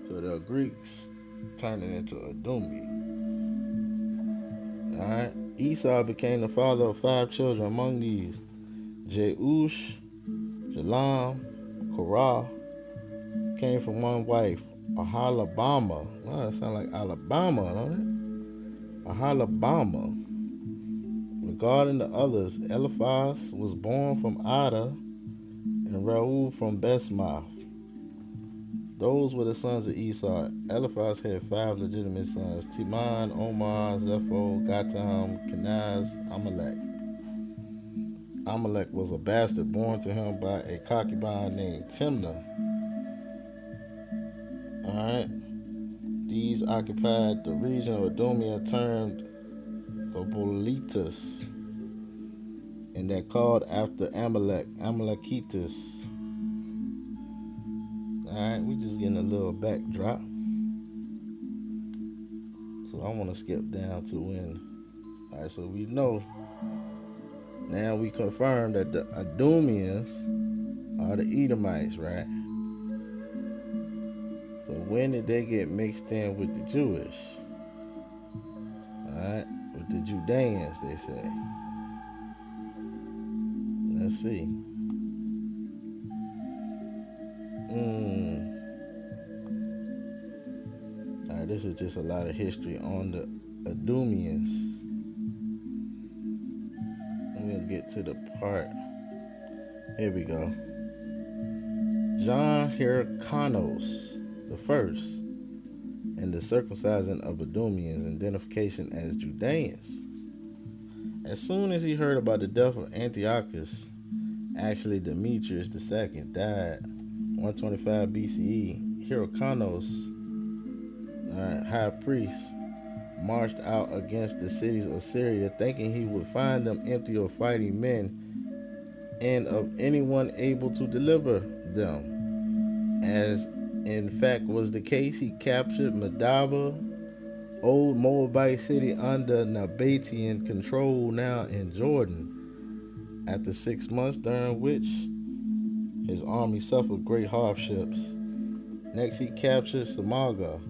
So the Greeks turned it into Idumea. Alright. Esau became the father of 5 children. Among these, Jeush, Jalam, Korah came from one wife, Ahalabama. Wow, that sounds like Alabama, don't it? Ahalabama. Regarding the others, Eliphaz was born from Ada, and Reuel from Besmath. Those were the sons of Esau. Eliphaz had 5 legitimate sons: Teman, Omar, Zepho, Gatam, Kenaz, Amalek. Amalek was a bastard born to him by a concubine named Timnah. Alright. These occupied the region of Idumea termed Gobolitus, and they're called after Amalek, Amalekitis. Alright, we just getting a little backdrop. So I want to skip down to when. Alright, so we know. Now we confirm that the Idumeans are the Edomites, right? So when did they get mixed in with the Jewish? Alright, with the Judeans, they say. Let's see. Alright, this is just a lot of history on the Idumeans. I'm gonna get to the part. Here we go. John Hyrcanos the first, and the circumcising of Idumeans, identification as Judeans. As soon as he heard about the death of Antiochus, actually Demetrius II, died 125 BCE, Hyrcanos, high priest, marched out against the cities of Syria, thinking he would find them empty of fighting men and of anyone able to deliver them. As in fact was the case, he captured Medaba, old Moabite city under Nabatean control, now in Jordan, after 6 months, during which his army suffered great hardships. Next, he captured Samaga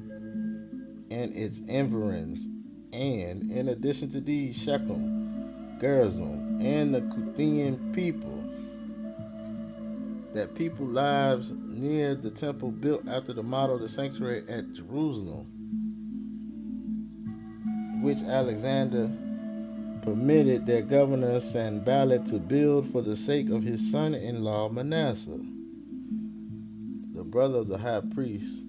and its environs, and in addition to these, Shechem, Gerizim, and the Cuthian people. That people lives near the temple built after the model of the sanctuary at Jerusalem, which Alexander permitted their governor Sanballat to build for the sake of his son-in-law Manasseh, the brother of the high priest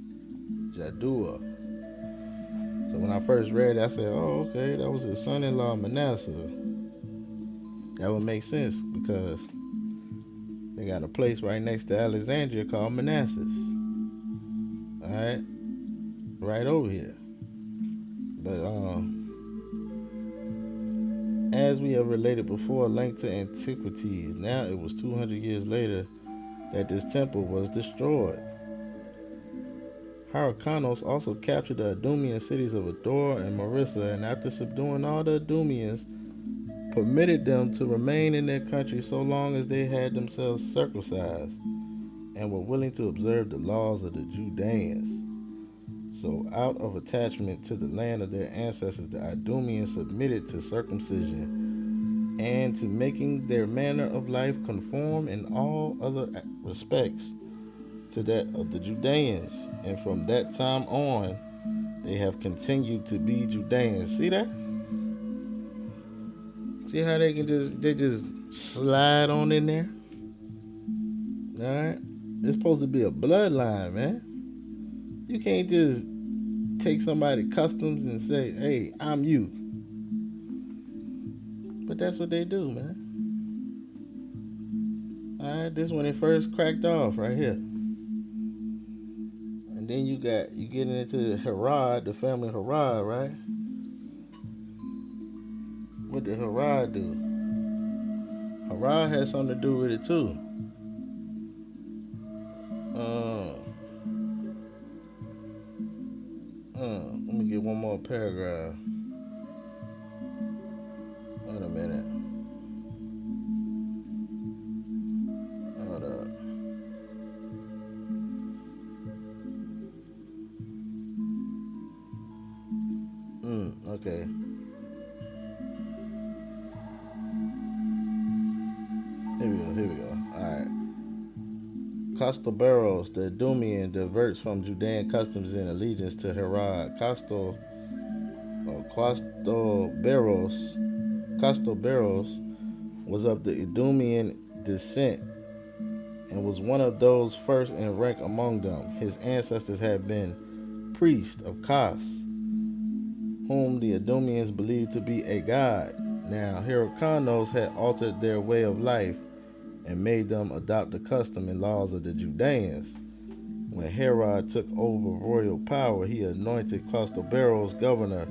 Jaddua. So when I first read it, I said, oh, okay, that was his son-in-law Manasseh. That would make sense because they got a place right next to Alexandria called Manassas. All right, right over here. But as we have related before, linked to antiquities, now it was 200 years later that this temple was destroyed. Hyrcanos also captured the Idumean cities of Ador and Marissa, and after subduing all the Idumeans, permitted them to remain in their country so long as they had themselves circumcised and were willing to observe the laws of the Judeans. So, out of attachment to the land of their ancestors, the Idumeans submitted to circumcision and to making their manner of life conform in all other respects to that of the Judeans. And from that time on, they have continued to be Judeans. See that? See how they just slide on in there? Alright? It's supposed to be a bloodline, man. You can't just take somebody's customs and say, hey, I'm you. But that's what they do, man. Alright, this is when it first cracked off right here. And then you getting into Herod, the family of Herod, right? What did Herod do? Herod had something to do with it too. Let me get one more paragraph. Wait a minute. Hold up. Okay. Here we go. Alright. Costoberos, the Idumean, diverts from Judean customs in allegiance to Herod. Costoberos was of the Idumean descent and was one of those first in rank among them. His ancestors had been priests of Kos, whom the Idumeans believed to be a god. Now, Hyrcanos had altered their way of life and made them adopt the custom and laws of the Judeans. When Herod took over royal power, he anointed Costoberos governor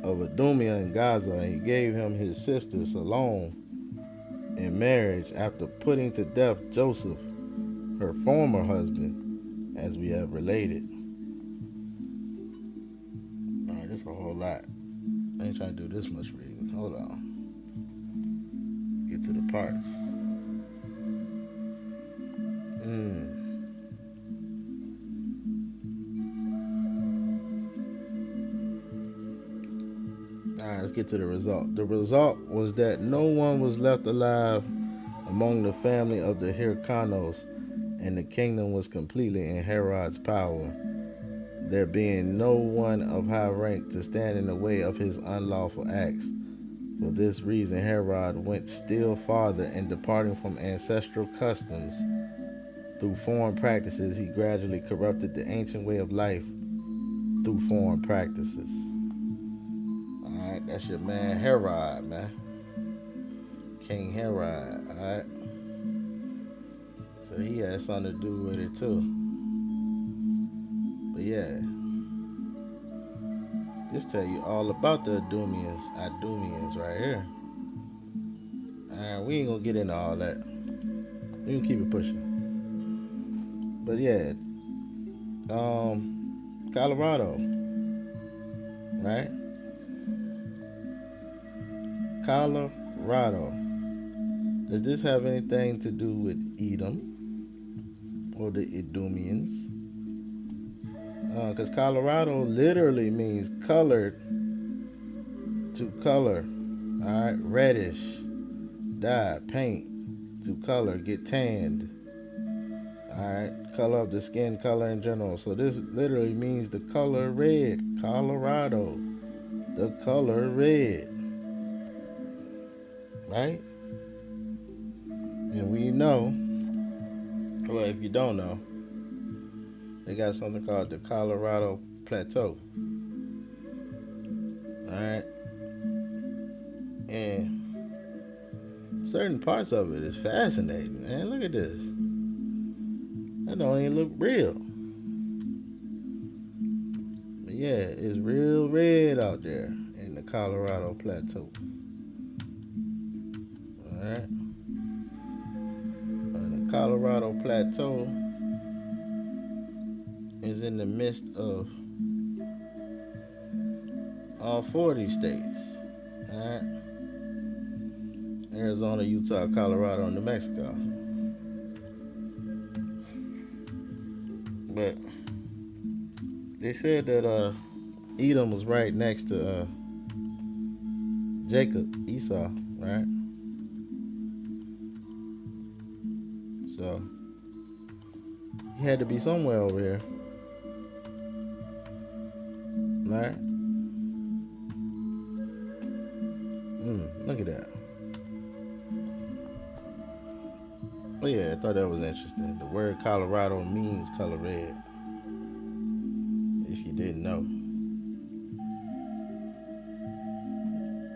of Idumea and Gaza, and he gave him his sister Salome in marriage after putting to death Joseph, her former husband, as we have related. Alright, this is a whole lot. I ain't trying to do this much reading. Hold on. Get to the parts. Alright, let's get to the result. The result was that no one was left alive among the family of the Hyrcanos, and the kingdom was completely in Herod's power, there being no one of high rank to stand in the way of his unlawful acts. For this reason, Herod went still farther in departing from ancestral customs. Through foreign practices, he gradually corrupted the ancient way of life through foreign practices. Alright, that's your man Herod, man. King Herod, alright? So he had something to do with it too. But yeah, this tell you all about the Idumeans right here. Alright, we ain't gonna get into all that. We can keep it pushing. But yeah, Colorado, right? Colorado. Does this have anything to do with Edom or the Idumeans? Because Colorado literally means colored, to color. Alright, reddish, dye, paint, to color, get tanned. Alright, color of the skin, color in general. So this literally means the color red. Colorado, the color red. right? And we know, well, if you don't know, they got something called the Colorado Plateau, all right? And certain parts of it is fascinating, man. Look at this. That don't even look real. But yeah, it's real red out there in the Colorado Plateau. All right. And the Colorado Plateau is in the midst of all 40 states. All right. Arizona, Utah, Colorado, and New Mexico. But they said that Edom was right next to Jacob, Esau, right? So he had to be somewhere over here, right? Look at that. Oh yeah, I thought that was interesting. The word Colorado means color red. If you didn't know.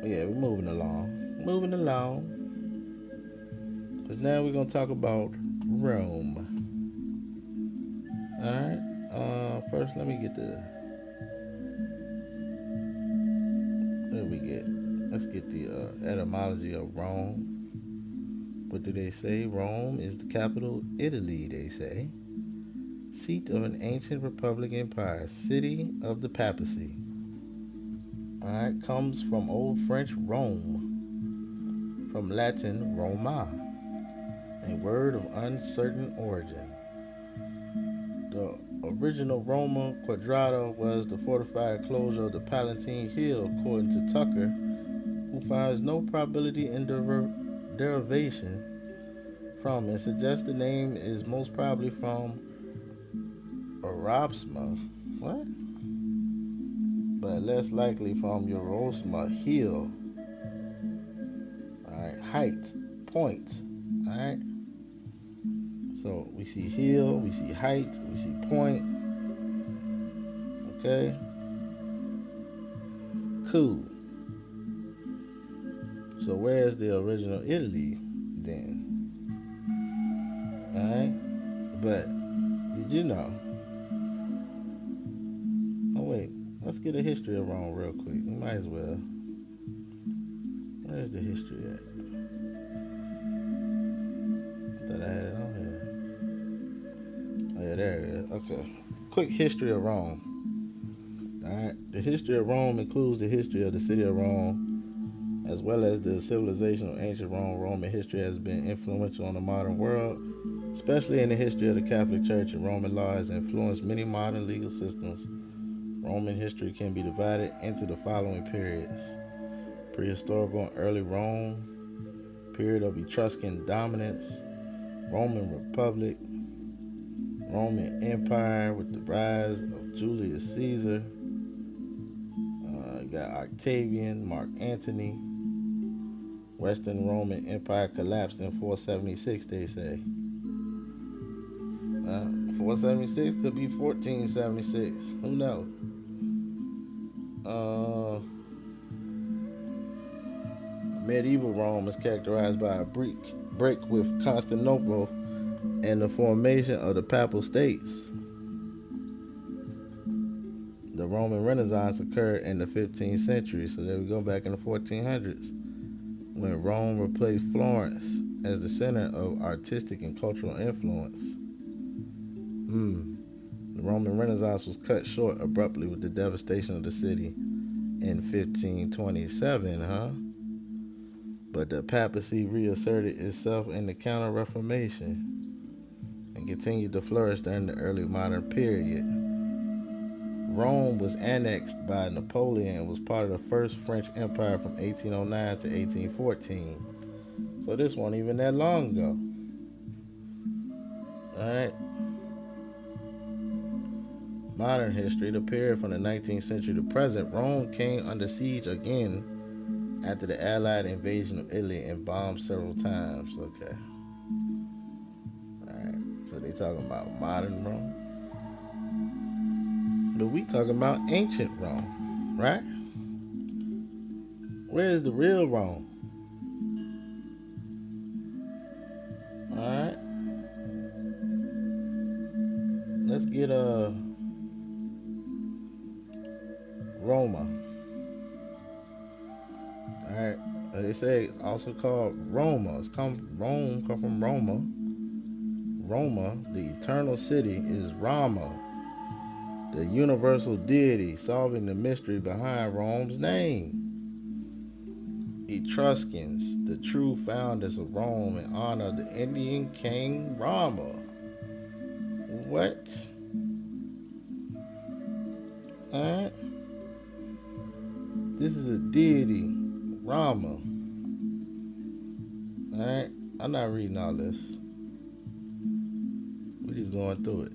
But yeah, we're moving along. Moving along. Because now we're going to talk about Rome. Alright. First, let me get the. What do we get? Let's get the etymology of Rome. What do they say? Rome is the capital of Italy, they say. Seat of an ancient republic empire. City of the papacy. Alright. Comes from Old French Rome. From Latin Roma. A word of uncertain origin. The original Roma Quadrata was the fortified closure of the Palatine Hill, according to Tucker, who finds no probability in derivation from and suggests the name is most probably from Arabsma, what? But less likely from Eurosma, hill. Alright, height, point. Alright. So we see hill, we see height, we see point. Okay. Cool. So where's the original Italy then? Alright? But did you know? Oh wait, let's get a history of Rome real quick. We might as well. Where's the history at? I thought I had it on here. Oh yeah, there it is. Okay. Quick history of Rome. Alright. The history of Rome includes the history of the city of Rome, as well as the civilization of ancient Rome. Roman history has been influential on the modern world, especially in the history of the Catholic Church, and Roman law has influenced many modern legal systems. Roman history can be divided into the following periods: prehistorical and early Rome, period of Etruscan dominance, Roman Republic, Roman Empire with the rise of Julius Caesar, you got Octavian, Mark Antony. Western Roman Empire collapsed in 476, they say. 476 to be 1476. Who knows? Medieval Rome is characterized by a break with Constantinople and the formation of the Papal States. The Roman Renaissance occurred in the 15th century, so there we go, back in the 1400s, when Rome replaced Florence as the center of artistic and cultural influence. The Roman Renaissance was cut short abruptly with the devastation of the city in 1527, But the papacy reasserted itself in the Counter-Reformation and continued to flourish during the early modern period. Rome was annexed by Napoleon and was part of the First French Empire from 1809 to 1814. So this wasn't even that long ago. Alright. Modern history, the period from the 19th century to present, Rome came under siege again after the Allied invasion of Italy and bombed several times. Okay. Alright. So they talking about modern Rome. But we talking about ancient Rome, right? Where is the real Rome? Alright. Let's get Roma. Alright. They say it's also called Roma. Rome come from Roma. Roma, the eternal city, is Rama, the universal deity, solving the mystery behind Rome's name. Etruscans, the true founders of Rome, in honor of the Indian king Rama. What? Alright. This is a deity, Rama. Alright. I'm not reading all this. We're just going through it.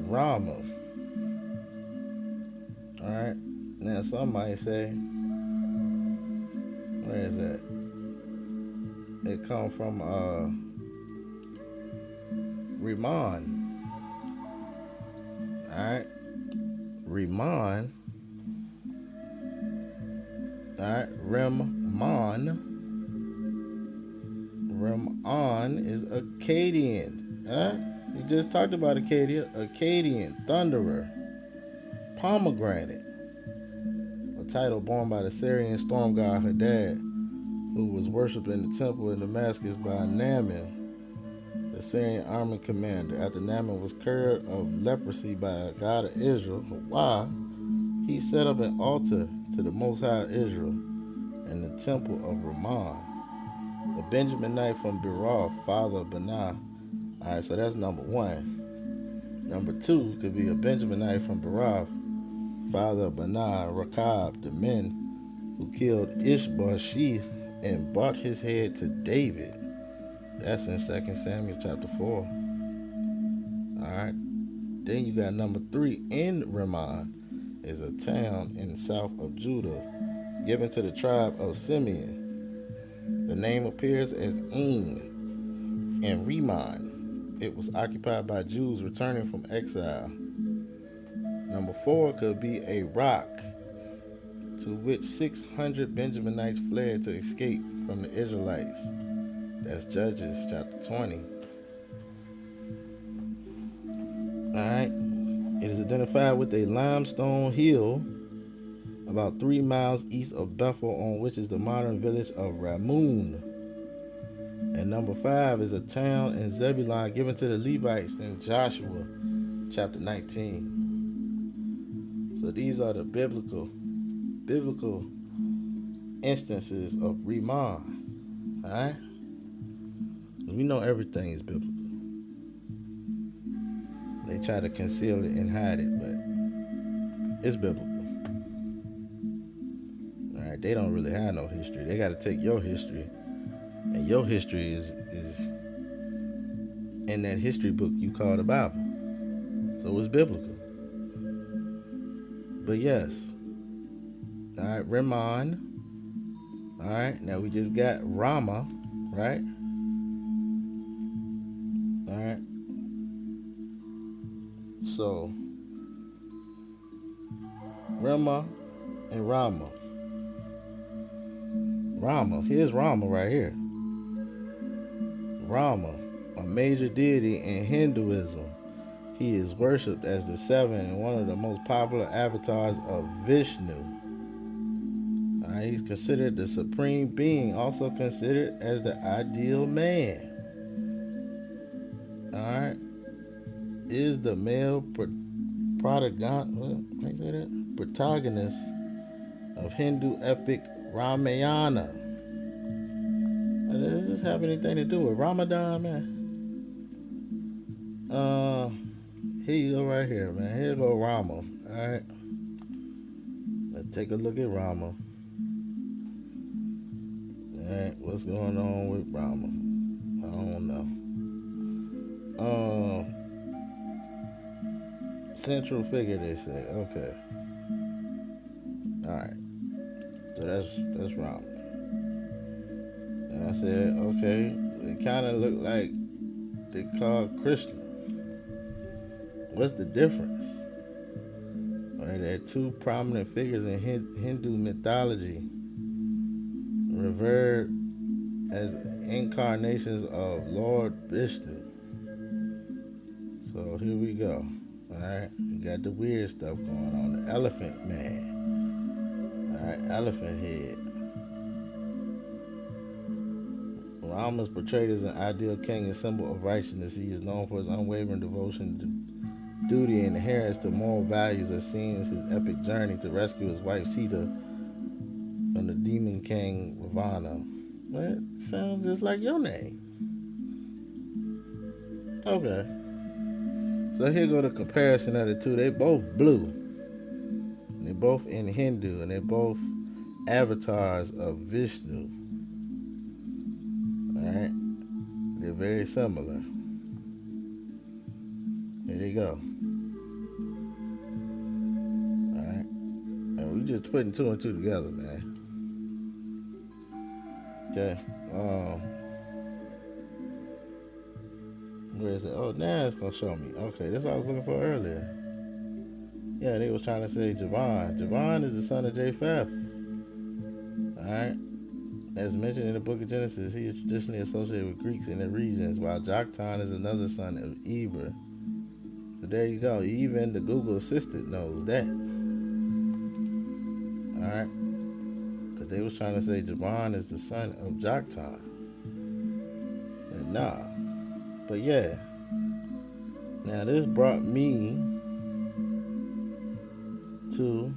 Rama. Alright. Now somebody say, where is that? It come from Riman. Alright. Riman. Alright. Remon. Remon is Akkadian. Alright. We just talked about Acadia. Akkadian. Thunderer. Pomegranate. A title borne by the Syrian storm god Hadad, who was worshipped in the temple in Damascus by Naaman, the Syrian army commander. After Naaman was cured of leprosy by a god of Israel, HAWAH, he set up an altar to the Most High Israel in the temple of Ramon. A Benjaminite from Beroth, father of Benah. Alright, so that's number one. Number two could be a Benjaminite from Beroth, father of Benah and Rechab, the men who killed Ishbosheth and brought his head to David. That's in 2 Samuel chapter 4. Alright. Then you got number three, in Ramon is a town in the south of Judah, given to the tribe of Simeon. The name appears as En and Rimmon. It was occupied by Jews returning from exile. Number four could be a rock to which 600 Benjaminites fled to escape from the Israelites. That's Judges chapter 20. Alright. It is identified with a limestone hill about 3 miles east of Bethel, on which is the modern village of Ramon. And number five is a town in Zebulun given to the Levites in Joshua chapter 19. So these are the biblical instances of Rimmon. Alright? We know everything is biblical. They try to conceal it and hide it, but it's biblical. Alright, they don't really have no history. They gotta take your history. And your history is in that history book you call the Bible. So it's biblical. But yes. Alright, Rimmon. Alright, now we just got Rama, right? Alright. So Rama and Rama. Rama, here's Rama right here. Rama, a major deity in Hinduism. He is worshipped as the seventh and one of the most popular avatars of Vishnu. He's considered the supreme being, also considered as the ideal man. Alright. Is the male protagonist of Hindu epic Ramayana. Does this have anything to do with Ramadan, man? Here you go right here, man. Here go Rama. Alright. Let's take a look at Rama. Alright, what's going on with Rama? I don't know. Central figure, they say. Okay. All right, so that's wrong. And I said, okay, it kind of looked like they called Christian. What's the difference? Right, there are two prominent figures in Hindu mythology, revered as incarnations of Lord Vishnu. So here we go. Alright, you got the weird stuff going on. The elephant man. Alright, elephant head. Rama is portrayed as an ideal king and symbol of righteousness. He is known for his unwavering devotion to duty and adherence to moral values, as seen in his epic journey to rescue his wife Sita from the demon king Ravana. That sounds just like your name. Okay. So here go the comparison of the two. They both blue. They both in Hindu, and they both avatars of Vishnu. Alright? They're very similar. Here they go. Alright? And we just putting two and two together, man. Okay. Where is it? Oh, now it's gonna show me. Okay, that's what I was looking for earlier. Yeah, they was trying to say Javan. Javan is the son of Japheth. Alright? As mentioned in the book of Genesis, he is traditionally associated with Greeks in the regions, while Joktan is another son of Eber. So there you go. Even the Google Assistant knows that. Alright? Because they was trying to say Javan is the son of Joktan. And nah. But yeah. Now this brought me to...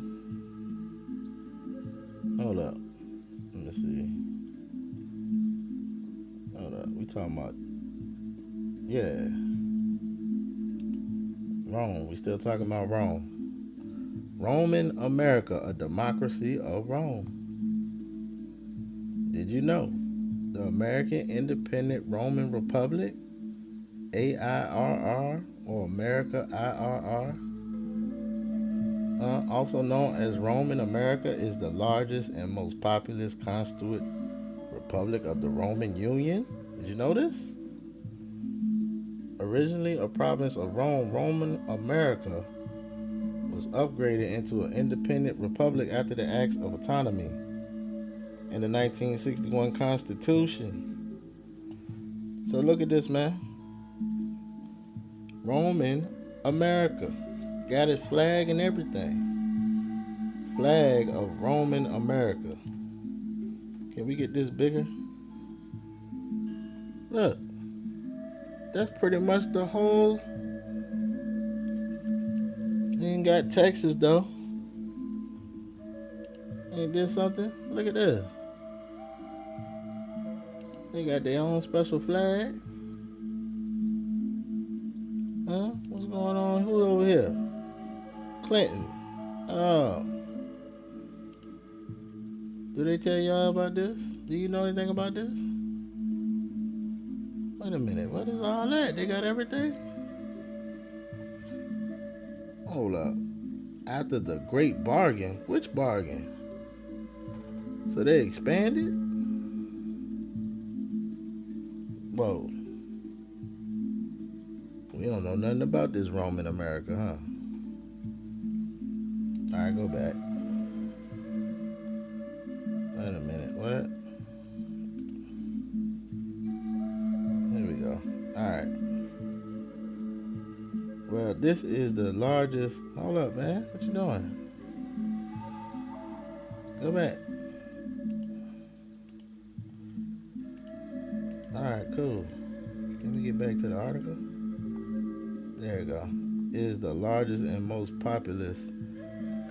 Hold up. Let me see. Hold up. We talking about... Yeah. Rome. We still talking about Rome. Roman America, a democracy of Rome. Did you know the American Independent Roman Republic, AIRR, or America IRR, also known as Roman America, is the largest and most populous constituent republic of the Roman Union? Did you know this? Originally a province of Rome, Roman America was upgraded into an independent republic after the Acts of Autonomy in the 1961 Constitution. So look at this, man. Roman America got its flag and everything. Flag of Roman America. Can we get this bigger? Look, that's pretty much the whole. You ain't got Texas though. Ain't this something? Look at this. They got their own special flag. Huh? What's going on? Who over here? Clinton. Oh. Do they tell y'all about this? Do you know anything about this? Wait a minute. What is all that? They got everything? Hold up. After the Great Bargain. Which bargain? So they expanded? Whoa. We don't know nothing about this Roman America, huh? Alright, go back. Wait a minute. What? Here we go. Alright. Well, this is the largest. Hold up, man. What you doing? Go back. Alright, cool. Can we get back to the article? There you go. It is the largest and most populous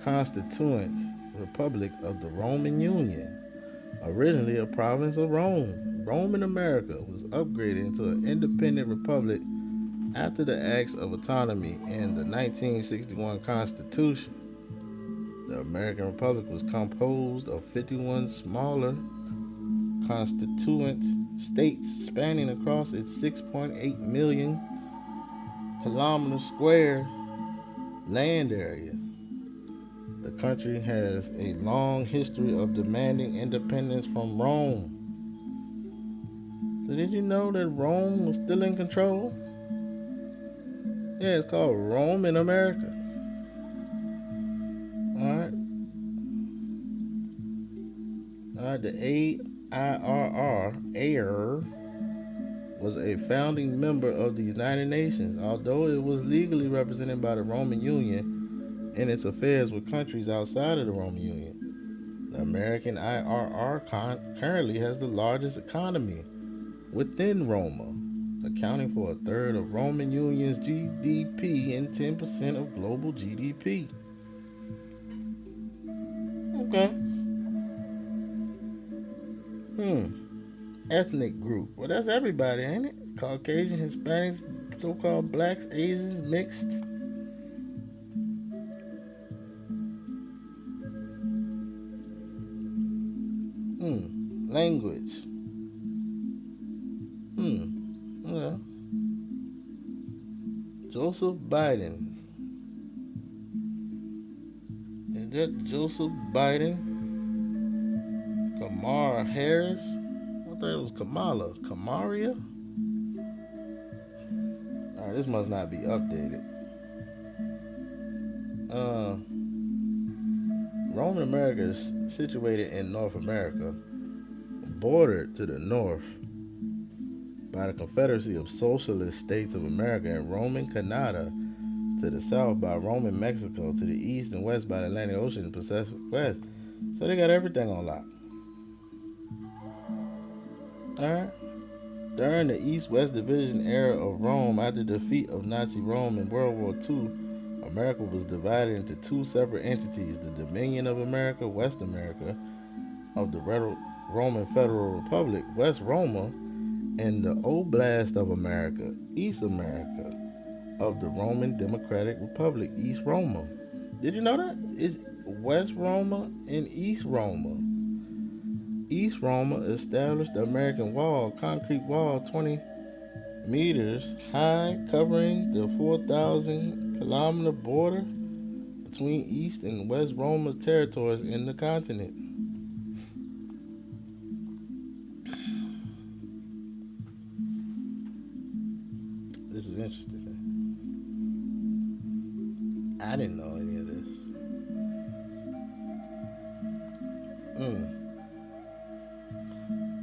constituent republic of the Roman Union. Originally a province of Rome, Roman America was upgraded into an independent republic after the Acts of Autonomy and the 1961 Constitution. The American Republic was composed of 51 smaller constituent states spanning across its 6.8 million kilometer square land area. The country has a long history of demanding independence from Rome. So did you know that Rome was still in control? Yeah, it's called Rome in America. Alright. Alright, the AIRR, AIR, was a founding member of the United Nations, although it was legally represented by the Roman Union in its affairs with countries outside of the Roman Union. The American IRR currently has the largest economy within Roma, accounting for a third of Roman Union's GDP and 10% of global GDP. Okay. Ethnic group. Well, that's everybody, ain't it? Caucasian, Hispanics, so-called blacks, Asians, mixed. Language. Yeah. Joseph Biden. Is that Joseph Biden? Kamala Harris? I thought it was Kamala. Kamaria? Alright, this must not be updated. Roman America is situated in North America, bordered to the north by the Confederacy of Socialist States of America and Roman Canada, to the south by Roman Mexico, to the east and west by the Atlantic Ocean and Pacific West. So they got everything on lock. Alright? During the East-West Division era of Rome, after the defeat of Nazi Rome in World War II, America was divided into two separate entities: the Dominion of America, West America, of the Roman Federal Republic, West Roma, and the Oblast of America, East America, of the Roman Democratic Republic, East Roma. Did you know that? It's West Roma and East Roma. East Roma established the American Wall, concrete wall 20 meters high, covering the 4,000-kilometer border between East and West Roma's territories in the continent. This is interesting. I didn't know any of this.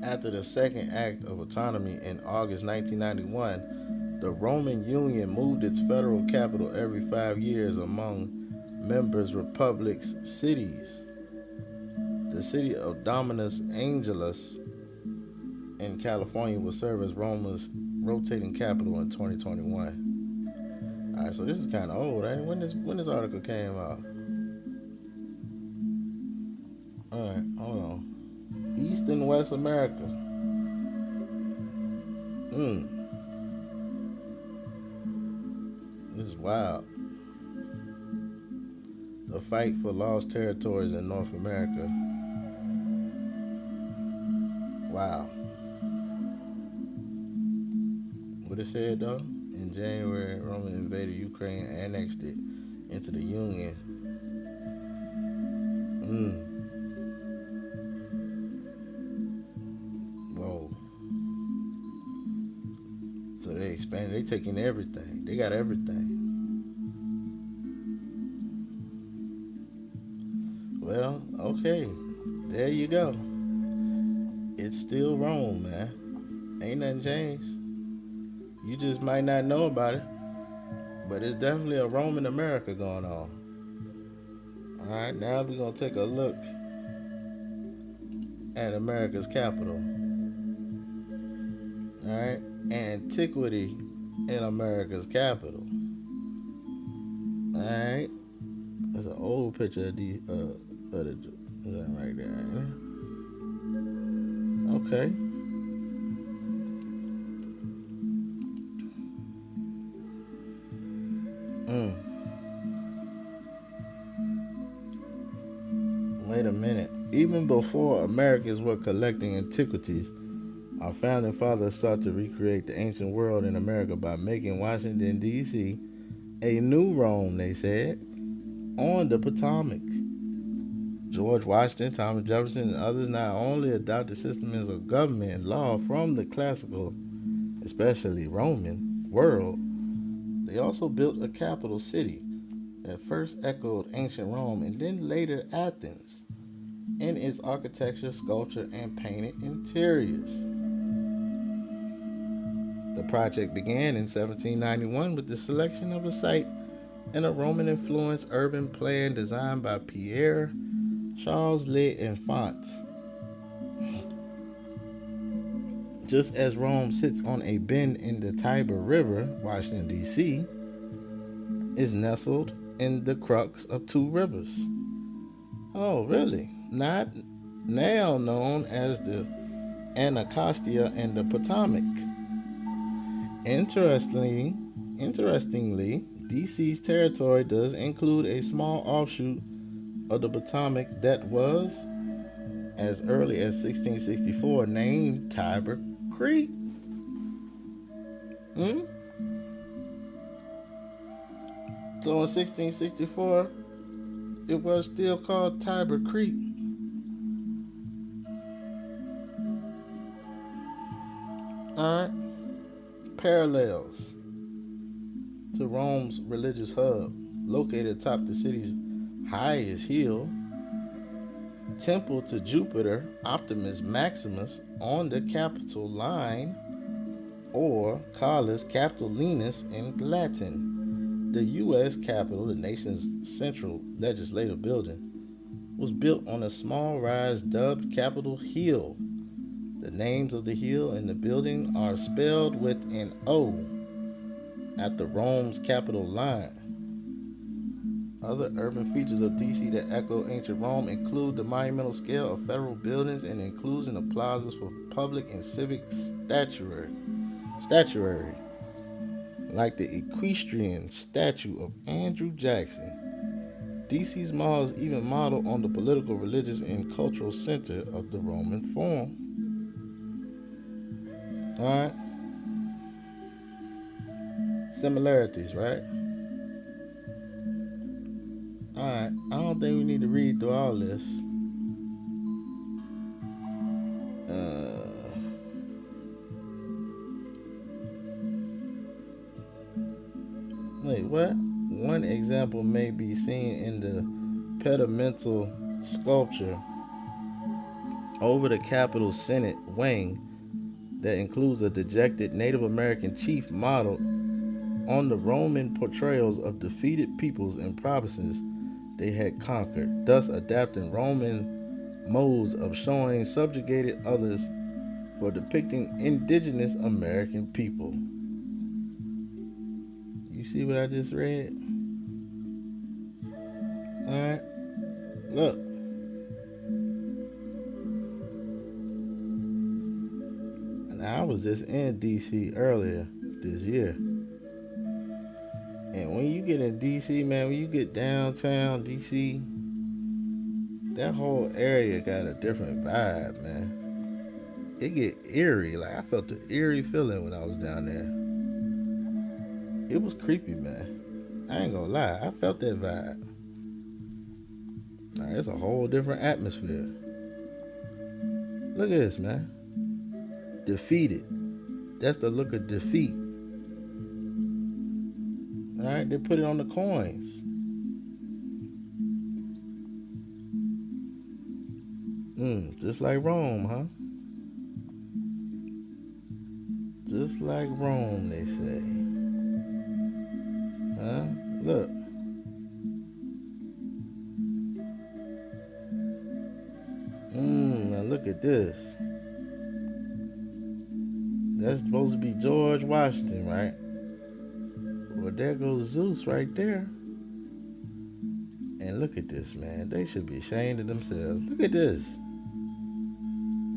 After the Second Act of Autonomy in August 1991, the Roman Union moved its federal capital every 5 years among members' republics' cities. The city of Dominus Angelis in California will serve as Roma's rotating capital in 2021. All right, so this is kind of old, ain't it? When this article came out? All right, hold on. East and West America. This is wild. The fight for lost territories in North America. Wow. What it said though? In January, Rome invaded Ukraine and annexed it into the Union. Whoa. So they expanded. They taking everything. They got everything. Well, okay. There you go. It's still Rome, man. Ain't nothing changed. You just might not know about it. But it's definitely a Roman America going on. Alright, now we're going to take a look at America's capital. Alright, antiquity in America's capital. Alright, that's an old picture of the right there. Okay. Wait a minute. Even before Americans were collecting antiquities, our founding fathers sought to recreate the ancient world in America by making Washington, D.C. a new Rome, they said, on the Potomac. George Washington, Thomas Jefferson, and others not only adopted systems of government and law from the classical, especially Roman, world, they also built a capital city that first echoed ancient Rome and then later Athens in its architecture, sculpture, and painted interiors. The project began in 1791 with the selection of a site in a Roman influenced urban plan designed by Pierre Charles L'Enfant. Just as Rome sits on a bend in the Tiber River, Washington, D.C., is nestled in the crux of two rivers. Oh, really? Not now known as the Anacostia and the Potomac. Interestingly, interestingly, DC's territory does include a small offshoot of the Potomac that was, as early as 1664, named Tiber Creek. Hmm? So in 1664, it was still called Tiber Creek. Alright? Parallels to Rome's religious hub, located atop the city's highest hill, temple to Jupiter Optimus Maximus on the Capitol line, or Carlus Capitolinus in Latin. The U.S. Capitol, the nation's central legislative building, was built on a small rise dubbed Capitol Hill. The names of the hill and the building are spelled with an O at the Rome's Capitol line. Other urban features of DC that echo ancient Rome include the monumental scale of federal buildings and the inclusion of plazas for public and civic statuary, like the equestrian statue of Andrew Jackson. DC's mall is even modeled on the political, religious, and cultural center of the Roman Forum. Alright? Similarities, right? Alright, I don't think we need to read through all this. Wait, what? One example may be seen in the pedamental sculpture over the Capitol Senate wing that includes a dejected Native American chief modeled on the Roman portrayals of defeated peoples and provinces they had conquered, thus adapting Roman modes of showing subjugated others for depicting indigenous American people. You see what I just read? Alright, look. And I was just in DC earlier this year. And when you get in DC, man, when you get downtown DC, that whole area got a different vibe, man. It get eerie. Like I felt the eerie feeling when I was down there. It was creepy, man. I ain't gonna lie, I felt that vibe. Like, it's a whole different atmosphere. Look at this, man. Defeated. That's the look of defeat. Alright, they put it on the coins. Just like Rome, huh? Just like Rome, they say. Huh? Look. Now look at this. That's supposed to be George Washington, right? Well, there goes Zeus right there. And look at this, man. They should be ashamed of themselves. Look at this.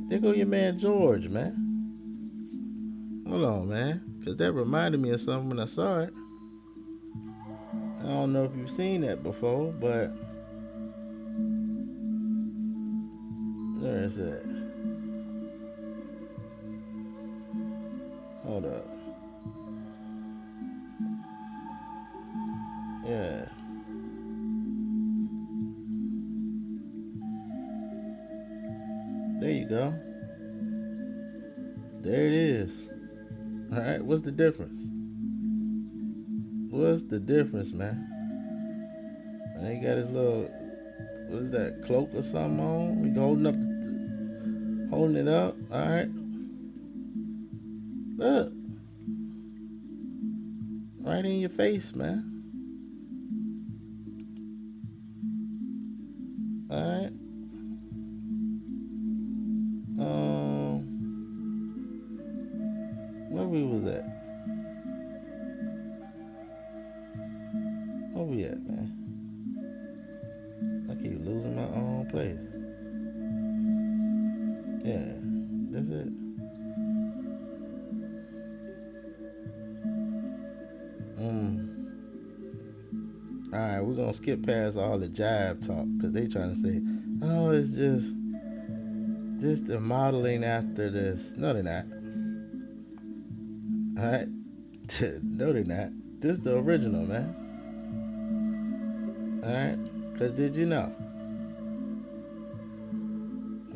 There go your man George, man. Hold on, man. Because that reminded me of something when I saw it. I don't know if you've seen that before, but where is it? Hold up. Yeah. There it is. All right, what's the difference? What's the difference, man? And he got his little, what's that, cloak or something on? He holding it up. All right, look, right in your face, man. All right. Where we was at? Where we at, man? I keep losing my own place. Yeah, that's it. All right, we're gonna skip past all the jive talk because they trying to say, oh, it's just the modeling after this. No, they're not. All right, no, they're not. This is the original, man. All right, because did you know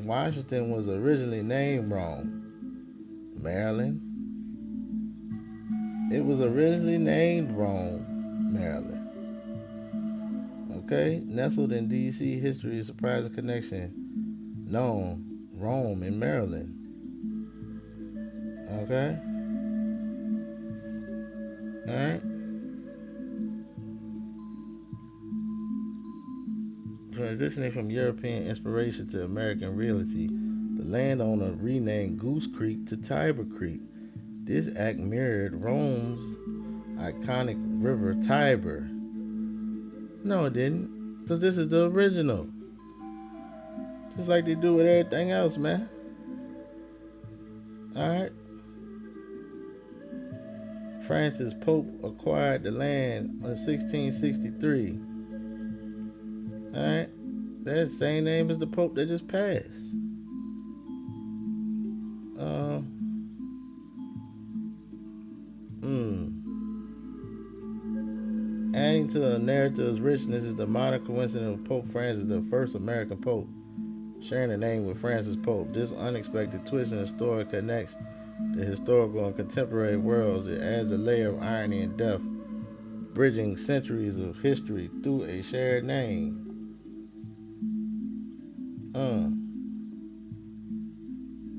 Washington was originally named wrong? Maryland. It was originally named wrong, Maryland. Okay, nestled in D.C. history, a surprising connection known Rome in Maryland. Okay, all right. Transitioning from European inspiration to American reality, the landowner renamed Goose Creek to Tiber Creek. This act mirrored Rome's iconic river Tiber. No, it didn't, because this is the original. Just like they do with everything else, man. Alright? Francis Pope acquired the land in 1663. Alright? That's the same name as the Pope that just passed. Adding to the narrative's richness is the modern coincidence of Pope Francis, the first American Pope, sharing a name with Francis Pope. This unexpected twist in the story connects the historical and contemporary worlds. It adds a layer of irony and depth, bridging centuries of history through a shared name.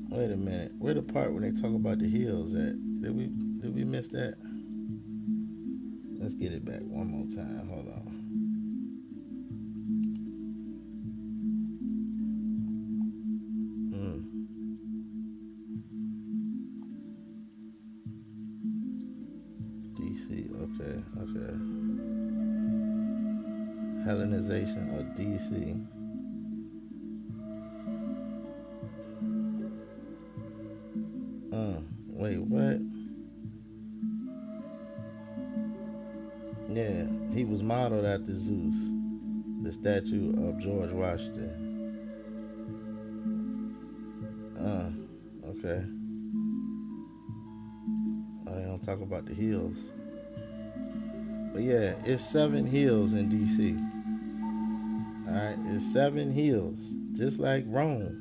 Wait a minute. Where the part when they talk about the hills at? Did we miss that? Let's get it back one more time. Hold on. DC. Okay. Hellenization of DC. Wait, what? Yeah, he was modeled after Zeus, the statue of George Washington. Okay. Oh, they don't talk about the hills. But yeah, it's 7 hills in DC. Alright, it's 7 hills. Just like Rome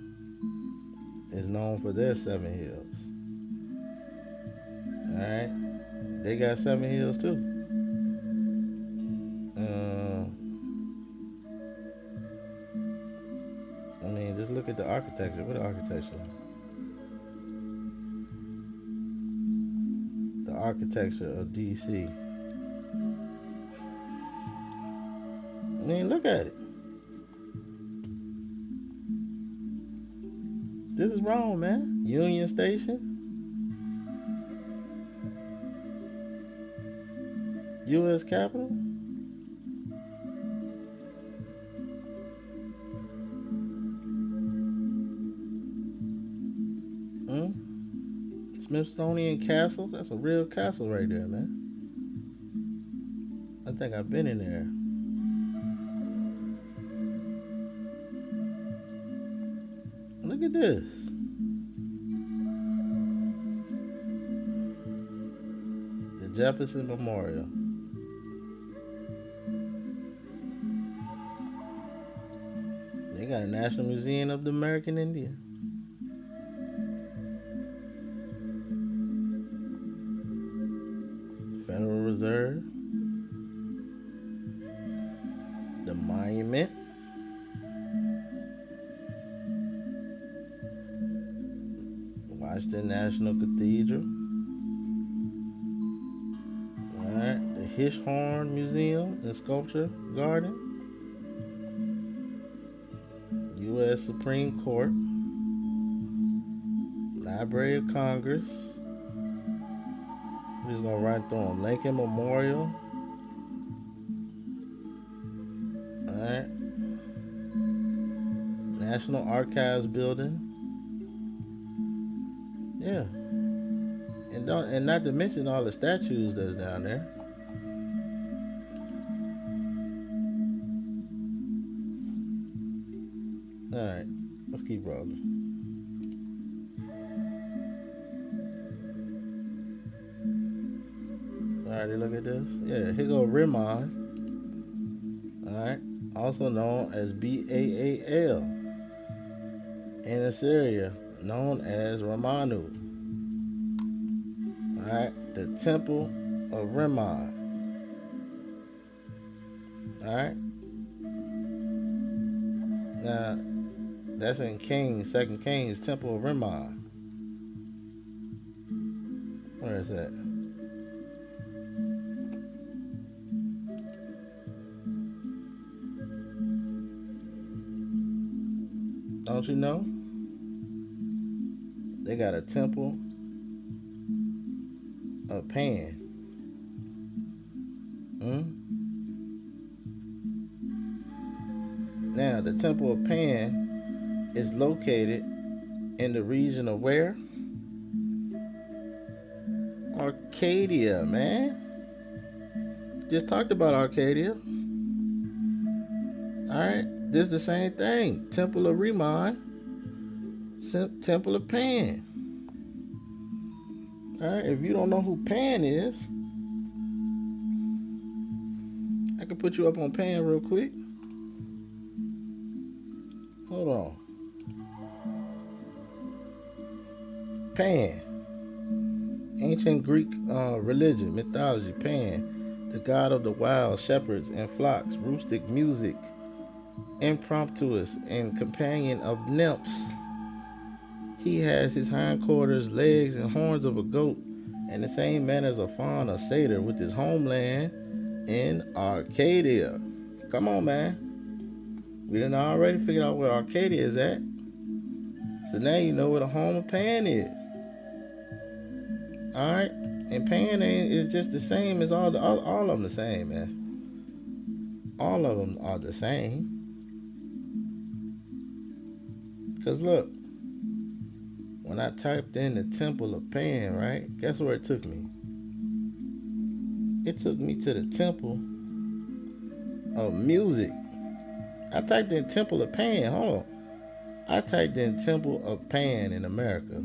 is known for their 7 hills. Alright? They got 7 hills too. I mean, just look at the architecture. What architecture? The architecture of DC. I mean, look at it. This is wrong, man. Union Station. U.S. Capitol. Smithsonian Castle. That's a real castle right there, man. I think I've been in there. Look at this. The Jefferson Memorial. They got a National Museum of the American Indian. Reserve, the Monument, Washington National Cathedral, all right, the Hirshhorn Museum and Sculpture Garden, U.S. Supreme Court, Library of Congress. We're just gonna run through them. Lincoln Memorial, all right, National Archives Building, yeah, and not to mention all the statues that's down there. All right, let's keep rolling. All right, look at this. Yeah, here go Rimon. All right, also known as Baal, in Assyria, known as Ramanu. All right, the Temple of Rimmon. All right, now that's in Kings, Second Kings, Temple of Rimmon. Where is that? Don't you know? They got a temple of Pan. Hmm? Now, the temple of Pan is located in the region of where? Arcadia, man. Just talked about Arcadia. Alright, this is the same thing. Temple of Rimmon, Temple of Pan. Alright, if you don't know who Pan is, I can put you up on Pan real quick. Hold on. Pan. Ancient Greek religion, mythology. Pan, the god of the wild, shepherds and flocks, rustic music, impromptuous, and companion of nymphs. He has his hindquarters, legs, and horns of a goat, and the same manner as a faun or satyr, with his homeland in Arcadia. Come on, man. We done already figured out where Arcadia is at. So now you know where the home of Pan is. Alright? And Pan is just the same as all of them the same, man. All of them are the same. Because look, when I typed in the Temple of Pan, right? Guess where it took me? It took me to the Temple of Music. I typed in Temple of Pan. Hold on. I typed in Temple of Pan in America.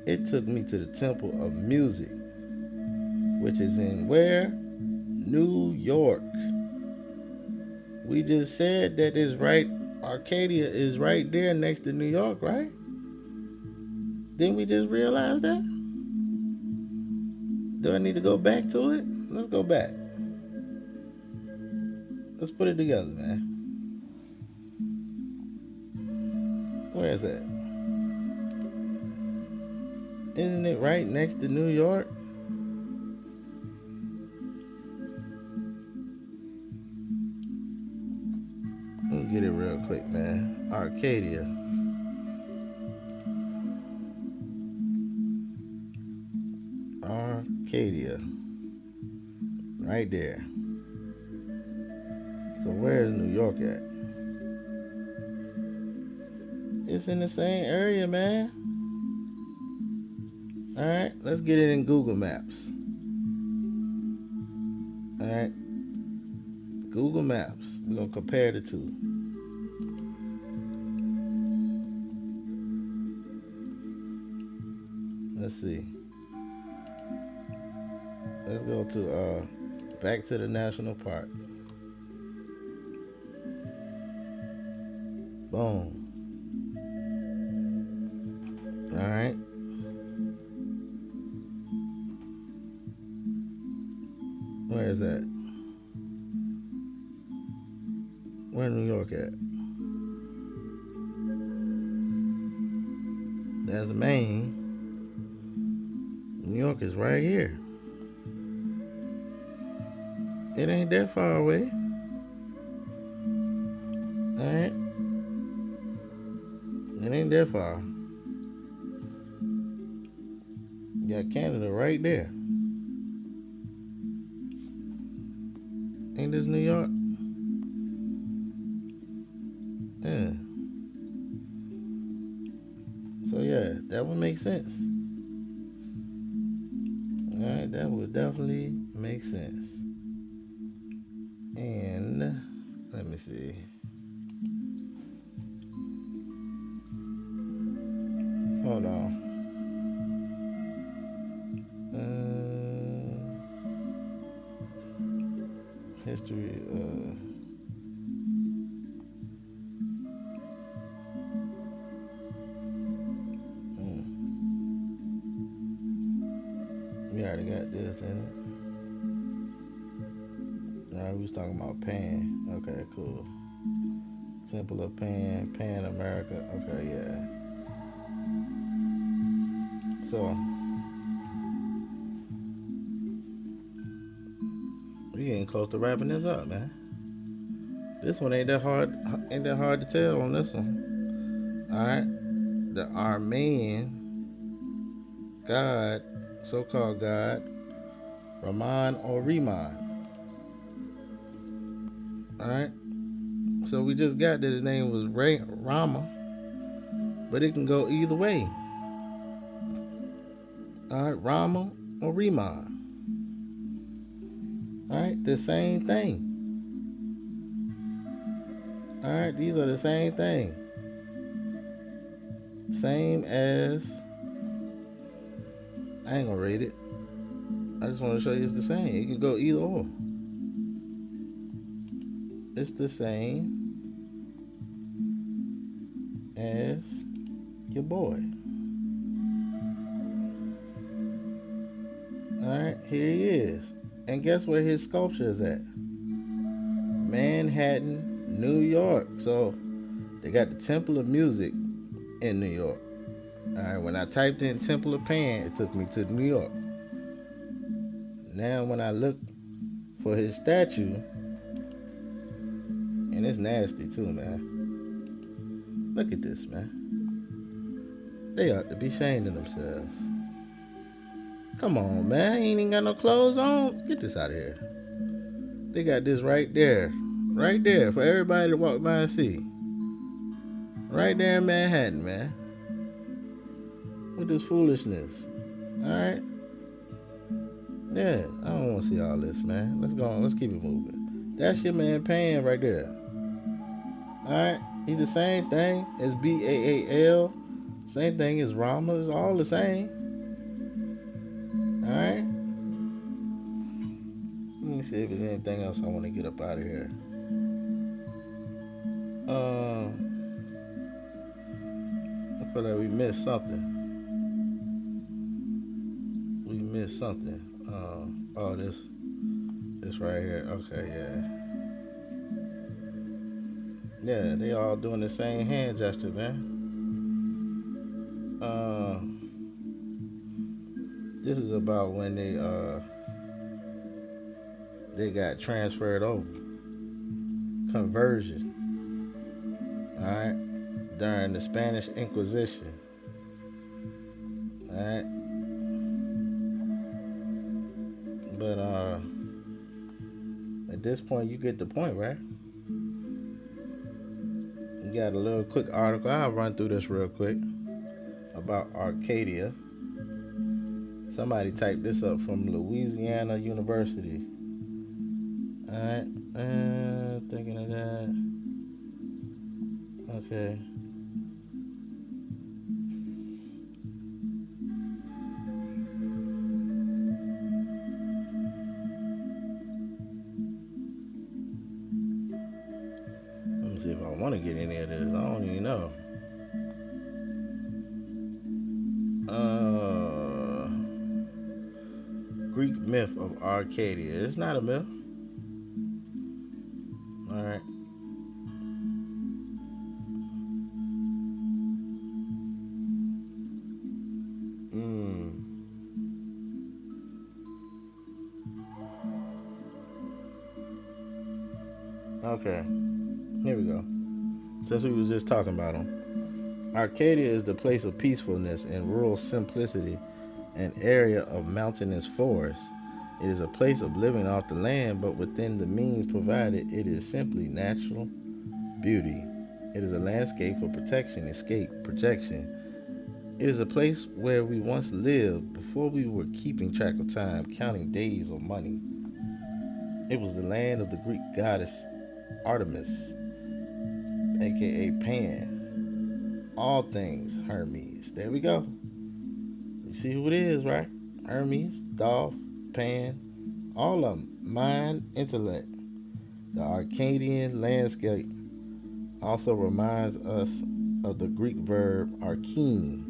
It took me to the Temple of Music, which is in where? New York. We just said that is right. Arcadia is right there next to New York, right? Didn't we just realize that? Do I need to go back to it? Let's go back. Let's put it together, man. Where is that? Isn't it right next to New York? Let me get it real quick, man. Arcadia. Arcadia. Right there. So where is New York at? It's in the same area, man. Alright, let's get it in Google Maps. Alright. Google Maps. We're going to compare the two. Let's see. Let's go to back to the national park. Boom. Alright. Where is that? Where New York at? That's Maine. New York is right here. It ain't that far away. Alright? It ain't that far. You got Canada right there. Ain't this New York? Yeah. So yeah, that would make sense. Alright, that would definitely make sense. And let me see. Hold on. History. We already got this, didn't it? Alright, we was talking about Pan. Okay, cool. Temple of Pan, Pan America. Okay, yeah. So we getting close to wrapping this up, man. This one ain't that hard. Ain't that hard to tell on this one. All right, the Armenian god, so-called god, Rahman or Riemann. All right. So we just got that his name was Rama, but it can go either way. All right, Rama or Riemann. All right, the same thing. All right, these are the same thing. Same as. I ain't gonna rate it. I just want to show you it's the same. It can go either or. It's the same as your boy. Alright, here he is. And guess where his sculpture is at? Manhattan, New York. So they got the Temple of Music in New York. Alright, when I typed in Temple of Pan, it took me to New York. Now when I look for his statue, and it's nasty too, man. Look at this, man. They ought to be ashamed of themselves. Come on, man. He ain't even got no clothes on. Get this out of here. They got this right there. Right there for everybody to walk by and see. Right there in Manhattan, man. With this foolishness. Alright? Yeah, I don't want to see all this, man. Let's go on. Let's keep it moving. That's your man Pan right there. Alright? He's the same thing as Baal. Same thing as Rama. It's all the same. Alright? Let me see if there's anything else I want to get up out of here. I feel like we missed something. Oh, this right here. Okay, yeah. Yeah, they all doing the same hand gesture, man. This is about when they got transferred over. Conversion. Alright? During the Spanish Inquisition. Alright? But at this point you get the point, right? You got a little quick article. I'll run through this real quick about Arcadia. Somebody typed this up from Louisiana University. Alright, thinking of that. Okay. Let me see if I want to get any of this. I don't even know. Greek myth of Arcadia. It's not a myth. All right. Mm. Okay. Here we go. Since we was just talking about them, Arcadia is the place of peacefulness and rural simplicity, an area of mountainous forest. It is a place of living off the land, but within the means provided. It is simply natural beauty. It is a landscape for protection, escape, projection. It is a place where we once lived before we were keeping track of time, counting days or money. It was the land of the Greek goddess Artemis, aka Pan. All things Hermes. There we go. You see who it is, right? Hermes, Dolph, Pan, all of them. Mind, intellect. The Arcadian landscape also reminds us of the Greek verb arkein,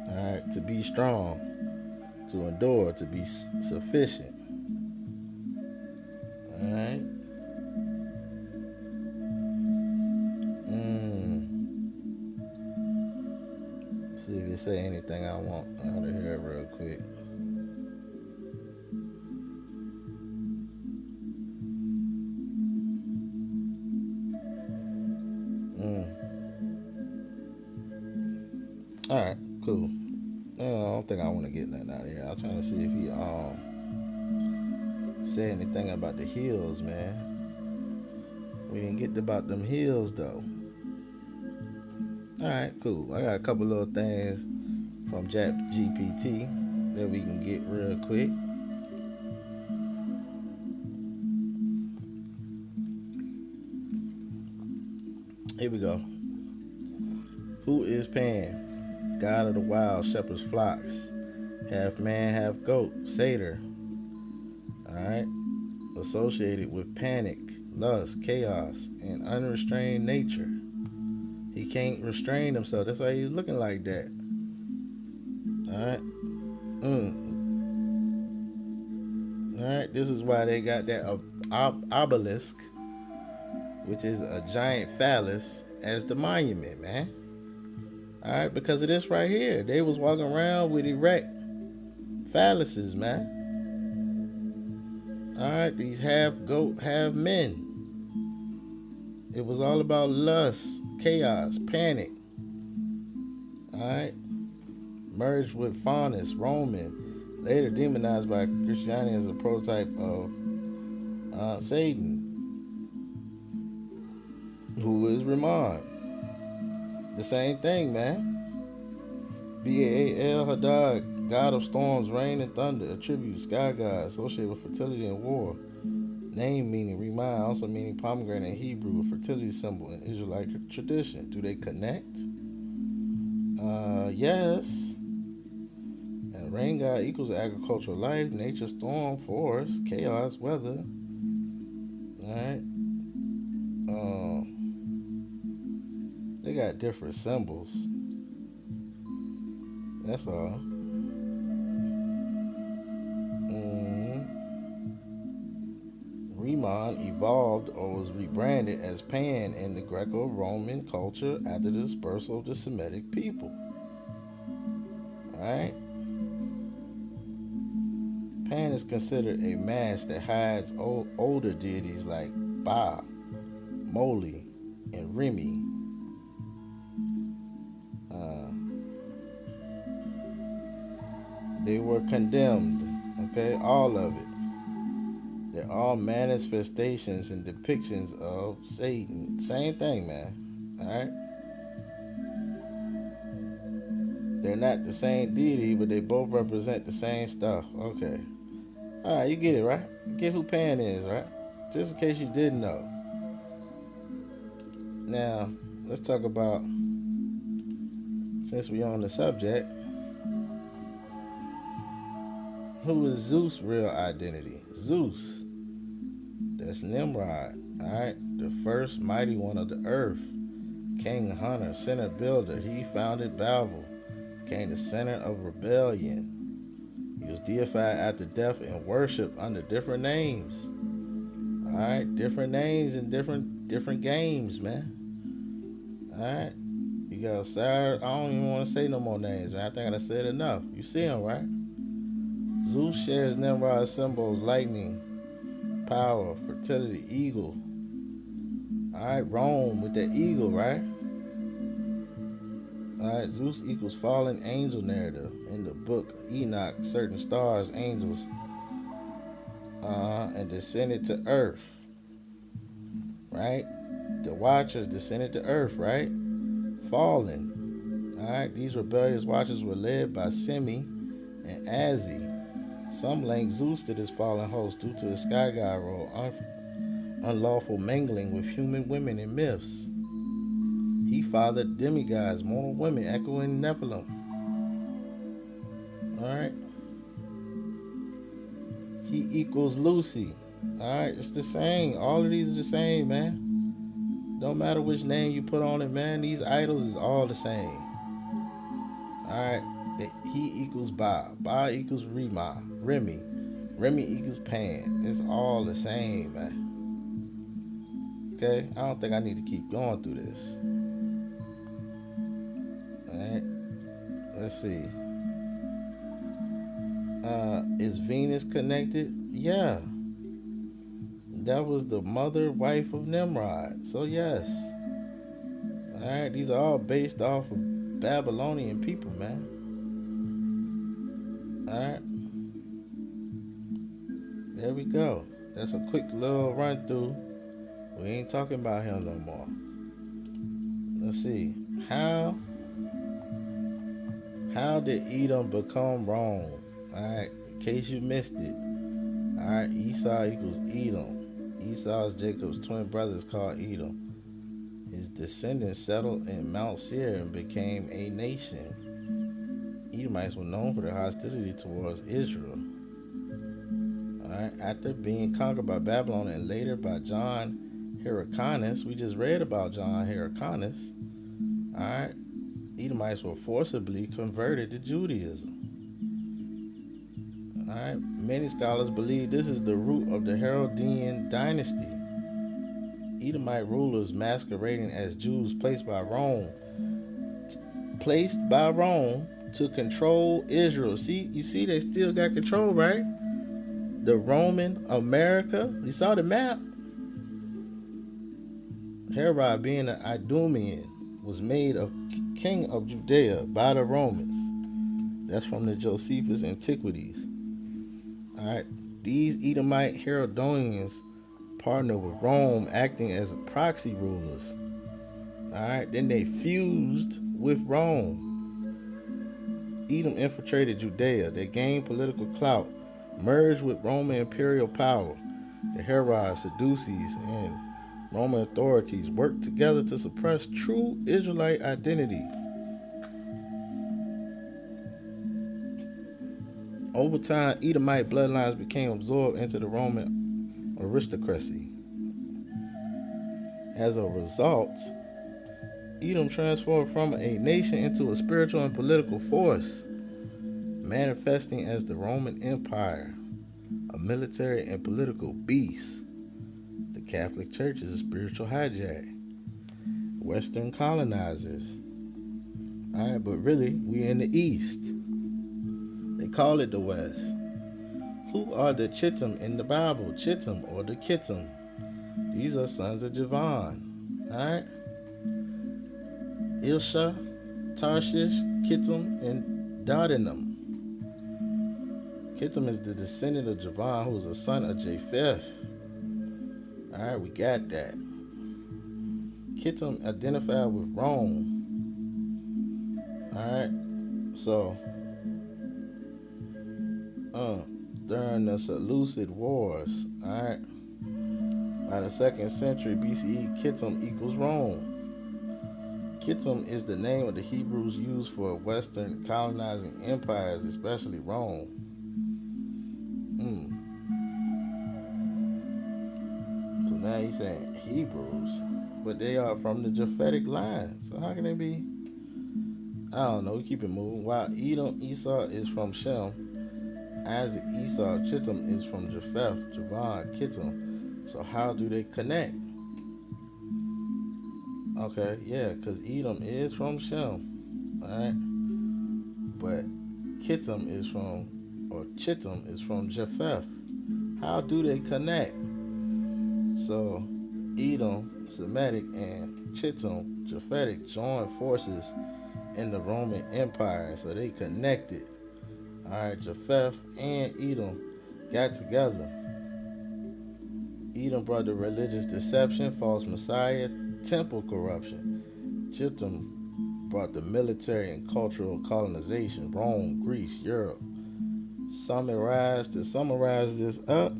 all right, to be strong, to endure, to be sufficient. All right. See if it say anything I want out of here real quick. All right, cool. I don't think I want to get nothing out of here. I'm trying to see if he said anything about the hills, man. We didn't get about them hills though. All right, cool. I got a couple little things from Chat GPT that we can get real quick. Here we go. Who is Pan? God of the wild, shepherds flocks, half man, half goat, satyr. All right, associated with panic, lust, chaos, and unrestrained nature. He can't restrain himself. That's why he's looking like that. All right. All right. This is why they got that obelisk, which is a giant phallus, as the monument, man. All right, because of this right here, they was walking around with erect phalluses, man. All right, these half goat, half men. It was all about lust, chaos, panic. All right, merged with Faunus, Roman, later demonized by Christianity as a prototype of Satan, who is Ramon. The same thing, man. Baal Hadad, god of storms, rain, and thunder, attribute sky god associated with fertility and war. Name meaning Remind, also meaning pomegranate in Hebrew, a fertility symbol in Israelite tradition. Do they connect? Yes. And rain god equals agricultural life, nature, storm, forest, chaos, weather. Alright. They got different symbols. That's all. Riemann evolved or was rebranded as Pan in the Greco-Roman culture after the dispersal of the Semitic people. Alright? Pan is considered a mask that hides older deities like Ba, Moli, and Remi. They were condemned, okay? All of it. They're all manifestations and depictions of Satan. Same thing, man. Alright? They're not the same deity, but they both represent the same stuff. Okay. Alright, you get it, right? You get who Pan is, right? Just in case you didn't know. Now, let's talk about, since we're on the subject, who is Zeus' real identity? Zeus. That's Nimrod. Alright? The first mighty one of the earth. King, hunter, center builder. He founded Babel. Became the center of rebellion. He He was deified after death and worshipped under different names. All right, different names and different games, man. All right, you got Osiris. I don't even want to say no more names, man. I think I said enough. You see him, right? Zeus shares Nimrod's symbols: lightning, power, fertility, eagle. All right, Rome with that eagle, right? All right, Zeus equals fallen angel narrative in the book Enoch. Certain stars, angels, and descended to earth, right? The Watchers descended to earth, right? Fallen. All right, these rebellious Watchers were led by Semi and Azzy. Some link Zeus to this fallen host due to his sky god role, unlawful mingling with human women in myths. He fathered demigods, mortal women, echoing Nephilim. All right. He equals Lucy. All right, it's the same. All of these are the same, man. Don't matter which name you put on it, man. These idols is all the same. All right. He equals Ba. Ba equals Remy. Remy equals Pan. It's all the same, man. Okay? I don't think I need to keep going through this. All right. Let's see. Is Venus connected? Yeah. That was the mother, wife of Nimrod. So, yes. All right. These are all based off of Babylonian people, man. All right. There we go. That's a quick little run through. We ain't talking about him no more. Let's see. How did Edom become wrong? Alright, in case you missed it. Alright, Esau equals Edom. Esau's Jacob's twin brothers called Edom. His descendants settled in Mount Seir and became a nation. Edomites were known for their hostility towards Israel. Alright, after being conquered by Babylon and later by John Hyrcanus, we just read about John Hyrcanus. Alright, Edomites were forcibly converted to Judaism. Alright, many scholars believe this is the root of the Herodian dynasty. Edomite rulers masquerading as Jews placed by Rome to control Israel. You see they still got control, right? The Roman America. You saw the map. Herod, being an Idumean, was made a king of Judea by the Romans. That's from the Josephus Antiquities. Alright, these Edomite Herodians partnered with Rome, acting as proxy rulers. Alright, then they fused with Rome. Edom infiltrated Judea. They gained political clout, merged with Roman imperial power. The Herods, Sadducees, and Roman authorities worked together to suppress true Israelite identity. Over time, Edomite bloodlines became absorbed into the Roman aristocracy. As a result, Edom transformed from a nation into a spiritual and political force, manifesting as the Roman Empire, a military and political beast. The Catholic Church is a spiritual hijack. Western colonizers. Alright, but really, we in the East. They call it the West. Who are the Chittim in the Bible? Chittim or the Kittim. These are sons of Javan. Alright? Ilsha, Tarshish, Kittim, and Dardanum. Kittim is the descendant of Javan, who was a son of Japheth. Alright, we got that. Kittim identified with Rome. Alright, so during the Seleucid Wars, alright, by the 2nd century BCE, Kittim equals Rome. Kittim is the name of the Hebrews used for Western colonizing empires, especially Rome. So now he's saying Hebrews, but they are from the Japhetic line. So how can they be? I don't know. We keep it moving. While Edom, Esau is from Shem. Isaac, Esau, Chittim is from Japheth, Javan, Kittim. So how do they connect? Okay, yeah, because Edom is from Shem, alright? But Kittim is from, or Chittim is from Japheth. How do they connect? So Edom, Semitic, and Chittim, Japhetic, joined forces in the Roman Empire. So they connected. Alright, Japheth and Edom got together. Edom brought the religious deception, false messiah, temple corruption. Chittim brought the military and cultural colonization, Rome, Greece, Europe. To summarize this up,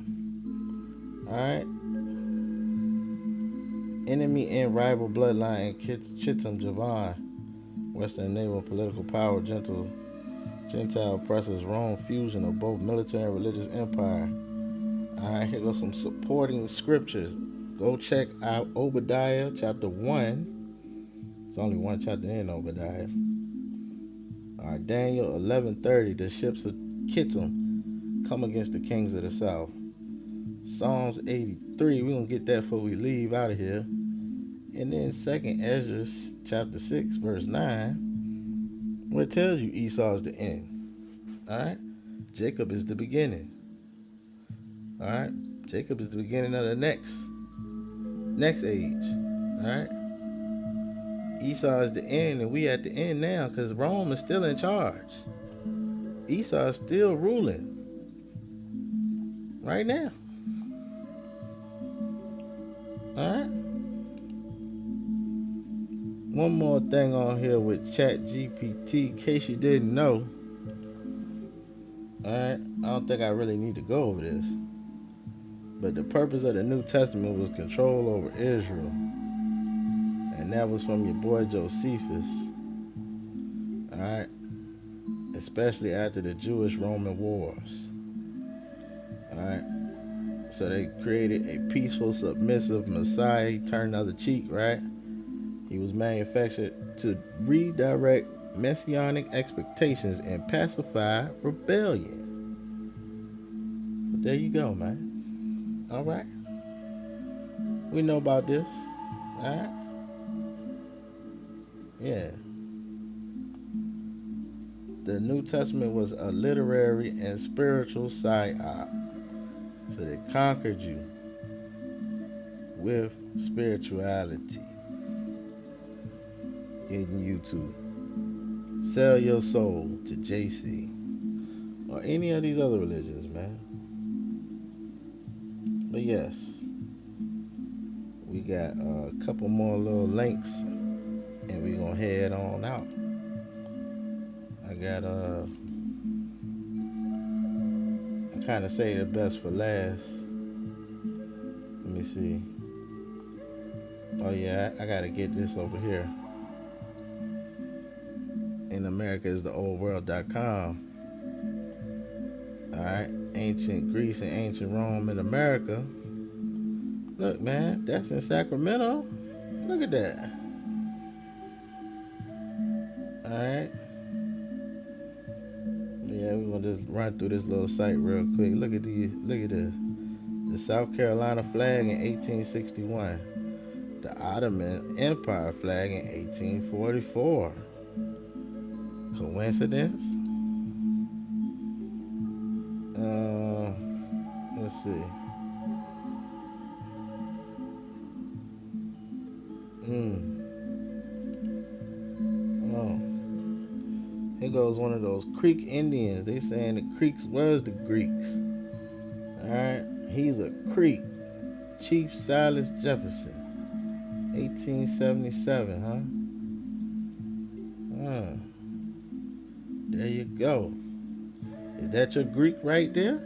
alright, enemy and rival bloodline in Chittim, Javan, Western naval political power, Gentile oppressors, Rome, fusion of both military and religious empire. Alright, here goes some supporting scriptures. Go check out Obadiah chapter 1. There's only one chapter in Obadiah. Alright, Daniel 11:30. The ships of Kittim come against the kings of the south. Psalms 83. We're going to get that before we leave out of here. And then 2nd Ezra chapter 6 verse 9, where it tells you Esau is the end. Alright? Jacob is the beginning. Alright? Jacob is the beginning of the next age. Alright? Esau is the end, and we at the end now because Rome is still in charge. Esau is still ruling right now. Alright? One more thing on here with Chat GPT, in case you didn't know. Alright? I don't think I really need to go over this. But the purpose of the New Testament was control over Israel. And that was from your boy Josephus. Alright? Especially after the Jewish-Roman wars. Alright? So they created a peaceful, submissive Messiah. He turned the other cheek, right? He was manufactured to redirect messianic expectations and pacify rebellion. So there you go, man. Alright? We know about this. Alright? Yeah. The New Testament was a literary and spiritual psyop. So they conquered you with spirituality, getting you to sell your soul to JC or any of these other religions, man. But yes, we got a couple more little links and we're gonna head on out. I got I kind of say the best for last. Let me see. Oh yeah, I gotta get this over here. In America is the oldworld.com. Alright, ancient Greece and ancient Rome in America. Look, man, that's in Sacramento. Look at that. Alright. Yeah, we're gonna just run through this little site real quick. Look at the South Carolina flag in 1861. The Ottoman Empire flag in 1844. Coincidence? Let's see. Oh. Here goes one of those Creek Indians. They saying the Creeks was the Greeks. Alright. He's a Creek. Chief Silas Jefferson. 1877, huh? There you go. Is that your Greek right there?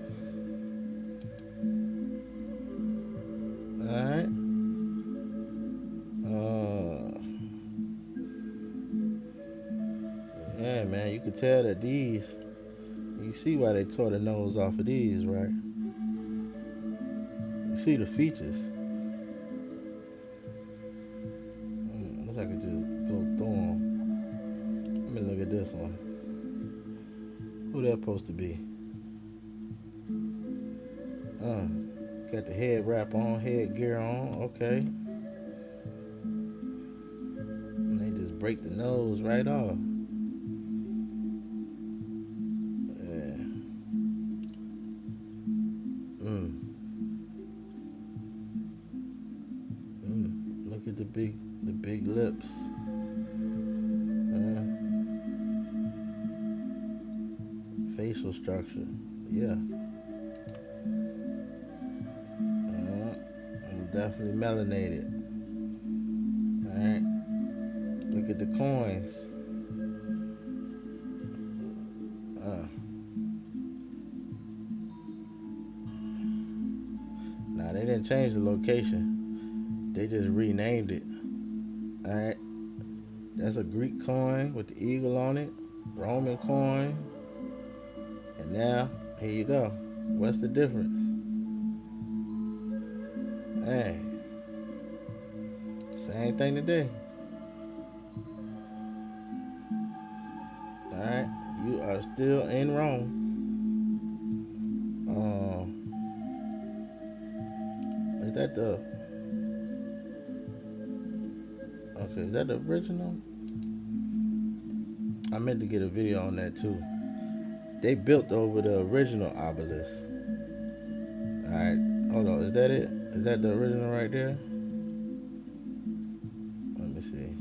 Alright. Yeah, man, you can tell that these, you see why they tore the nose off of these, right? You see the features. Wish I could just go through them. Let me look at this one. Who that supposed to be? Uh, got the head wrap on, head gear on. Okay. And they just break the nose right off. Yeah. Mm. Look at the big lips. Uh, facial structure. Yeah. I'm definitely melanated. All right. Look at the coins. Uh, nah, they didn't change the location. They just renamed it. All right. That's a Greek coin with the eagle on it. Roman coin. And now, here you go. What's the difference? Hey, same thing today. All right. You are still in Rome. Is that the okay? Is that the original? I meant to get a video on that too. They built over the original obelisk. All right, hold on. Is that it? Is that the original right there? Let me see.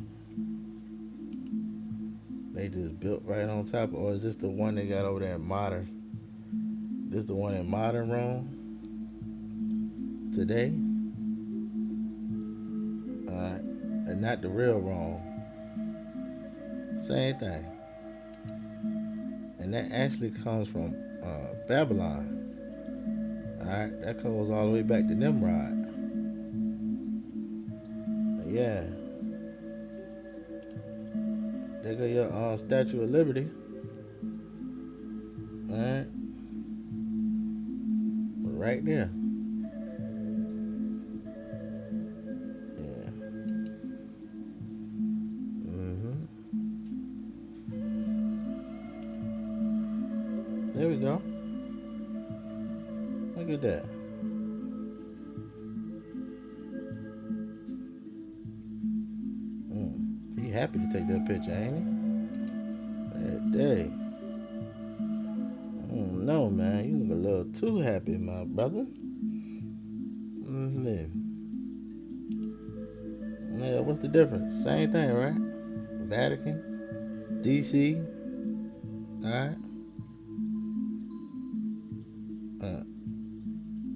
They just built right on top, or is this the one they got over there in modern? This the one in modern Rome today? All right, and not the real Rome. Same thing. And that actually comes from Babylon. All right, that goes all the way back to Nimrod. Yeah, there go your Statue of Liberty. All right, right there. Yeah. Mhm. There we go. Look at that. He happy to take that picture, ain't he? That day. No, man. You look a little too happy, my brother. Yeah, what's the difference? Same thing, right? Vatican, DC, alright? Uh,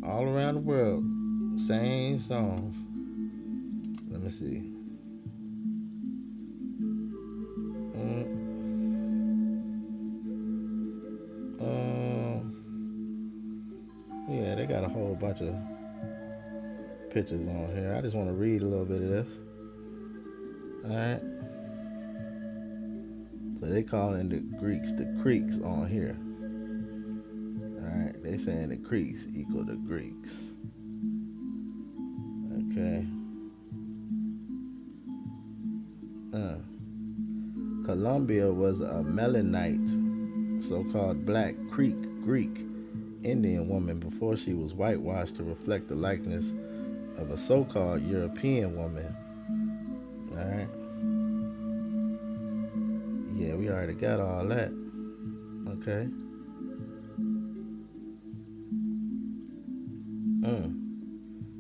all around the world, same song. Let me see. Yeah, they got a whole bunch of pictures on here. I just want to read a little bit of this. Alright? So they calling the Greeks the Creeks on here. Alright, they saying the Creeks equal the Greeks. Okay. Columbia was a Melanite, so-called Black Creek Greek Indian woman before she was whitewashed to reflect the likeness of a so-called European woman. Alright. Yeah, we already got all that. Okay.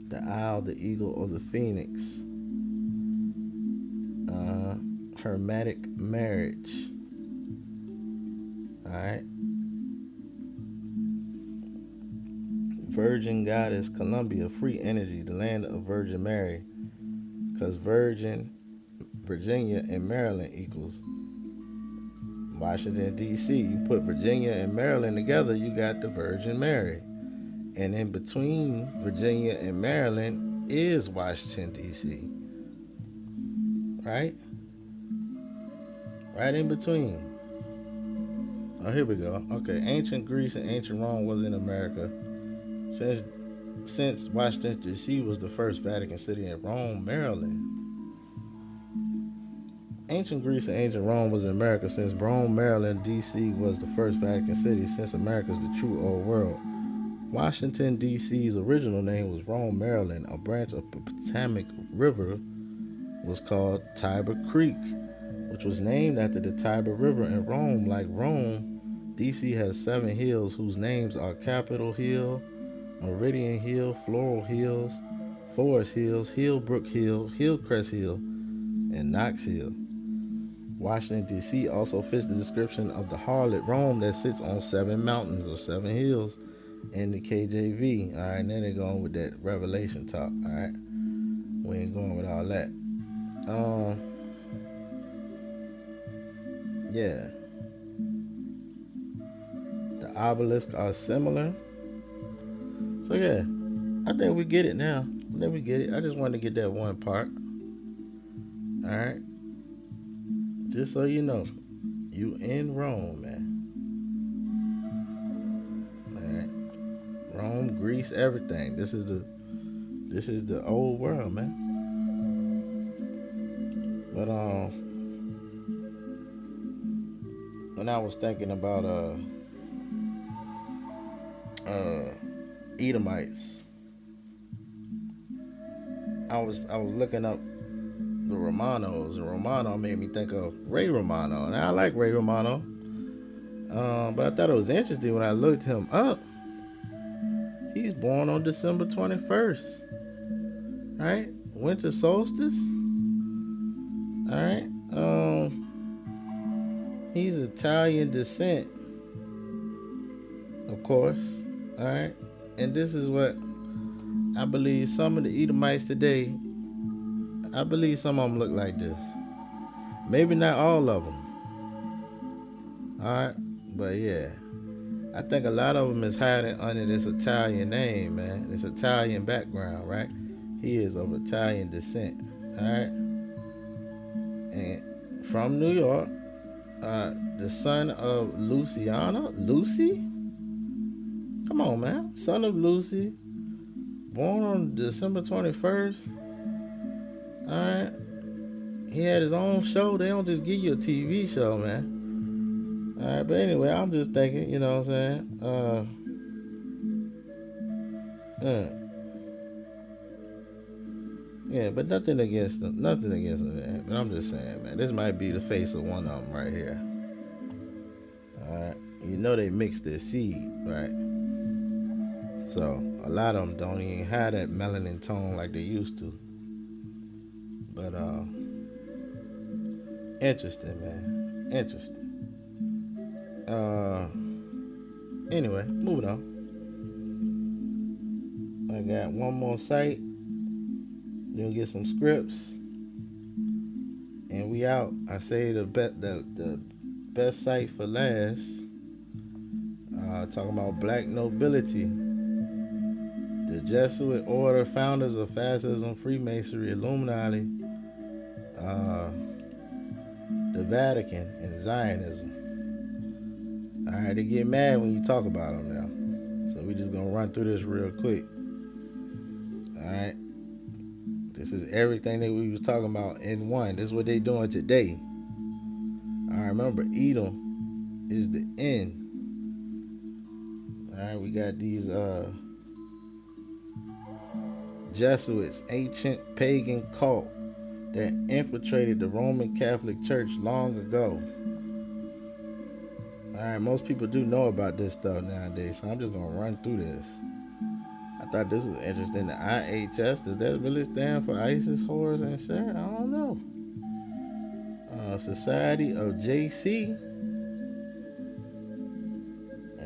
The owl, the eagle, or the phoenix. Hermetic marriage. Alright. Virgin goddess Columbia, free energy, the land of Virgin Mary. Because Virginia, and Maryland equals Washington, D.C. You put Virginia and Maryland together, you got the Virgin Mary. And in between Virginia and Maryland is Washington, D.C. Right? Right in between. Oh, here we go. Okay, ancient Greece and ancient Rome was in America. Since Washington, D.C. was the first Vatican city in Rome, Maryland. Ancient Greece and ancient Rome was in America since Rome, Maryland, D.C. was the first Vatican city since America is the true old world. Washington, D.C.'s original name was Rome, Maryland. A branch of the Potomac River was called Tiber Creek, which was named after the Tiber River in Rome. Like Rome, D.C. has 7 hills whose names are Capitol Hill, Meridian Hill, Floral Hills, Forest Hills, Hillbrook Hill, Hillcrest Hill, and Knox Hill. Washington, D.C. also fits the description of the harlot Rome that sits on 7 mountains or 7 hills in the KJV. All right, and then they're going with that Revelation talk. All right, we ain't going with all that. Um, yeah, the obelisks are similar. So yeah, I think we get it now. I think we get it. I just wanted to get that one part. All right, just so you know, you in Rome, man. All right, Rome, Greece, everything. This is the old world, man. But when I was thinking about uh Edomites, I was looking up the Romanos, and Romano made me think of Ray Romano, and I like Ray Romano. But I thought it was interesting when I looked him up. He's born on December 21st, right? Winter solstice. All right. He's Italian descent, of course. All right. And this is what I believe some of the Edomites today, I believe some of them look like this. Maybe not all of them. All right. But yeah, I think a lot of them is hiding under this Italian name, man. This Italian background, right? He is of Italian descent. All right. And from New York, the son of Luciana. Lucy? Come on, man. Son of Lucy. Born on December 21st. All right. He had his own show. They don't just give you a TV show, man. All right. But anyway, I'm just thinking, you know what I'm saying? Yeah, but nothing against them. Nothing against them, man. But I'm just saying, man. This might be the face of one of them right here. All right. You know they mix their seed, right? So a lot of them don't even have that melanin tone like they used to. But interesting, man. Interesting. Anyway, moving on. I got one more site. Then get some scripts, and we out. I say the best site for last. Talking about black nobility, the Jesuit order, founders of fascism, Freemasonry, Illuminati, the Vatican, and Zionism. All right, they get mad when you talk about them now. So we just gonna run through this real quick. All right, this is everything that we was talking about in one. This is what they doing today. All right, remember Edom is the end. All right, we got these Jesuits, ancient pagan cult that infiltrated the Roman Catholic Church long ago. Alright, most people do know about this stuff nowadays, so I'm just gonna run through this. I thought this was interesting. The IHS, does that really stand for ISIS, Horus, and Sarah? I don't know. Society of JC.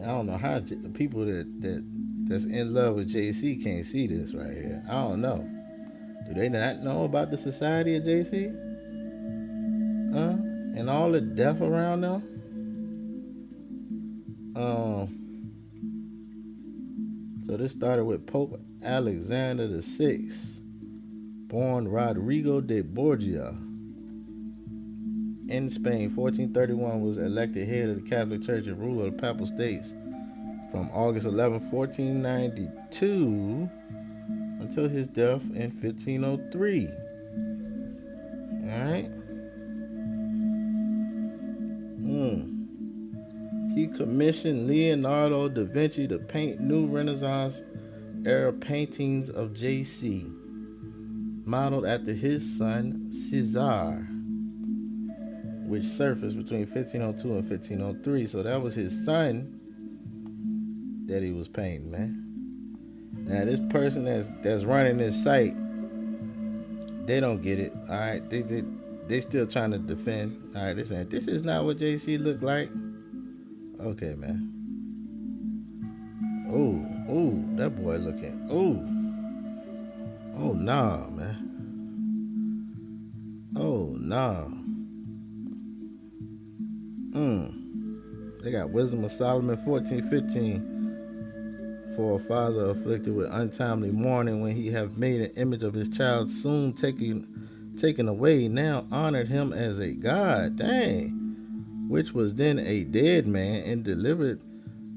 I don't know how people that's in love with JC can't see this right here. I don't know. Do they not know about the Society of JC? And all the death around them? So this started with Pope Alexander VI, born Rodrigo de Borgia. In Spain, 1431, was elected head of the Catholic Church and ruler of the Papal States from August 11, 1492 until his death in 1503. Alright? He JC commissioned Leonardo da Vinci to paint new Renaissance era paintings of JC, modeled after his son Caesar, which surfaced between 1502 and 1503. So that was his son that he was painting, man. Now this person that's running this site, they don't get it. All right, they still trying to defend. All right, they saying this is not what JC looked like. Okay, man. Oh, that boy looking. Oh, nah, man. Oh, nah. They got Wisdom of Solomon 14:15. For a father afflicted with untimely mourning, when he have made an image of his child soon taken away, now honored him as a god. Dang. Which was then a dead man, and delivered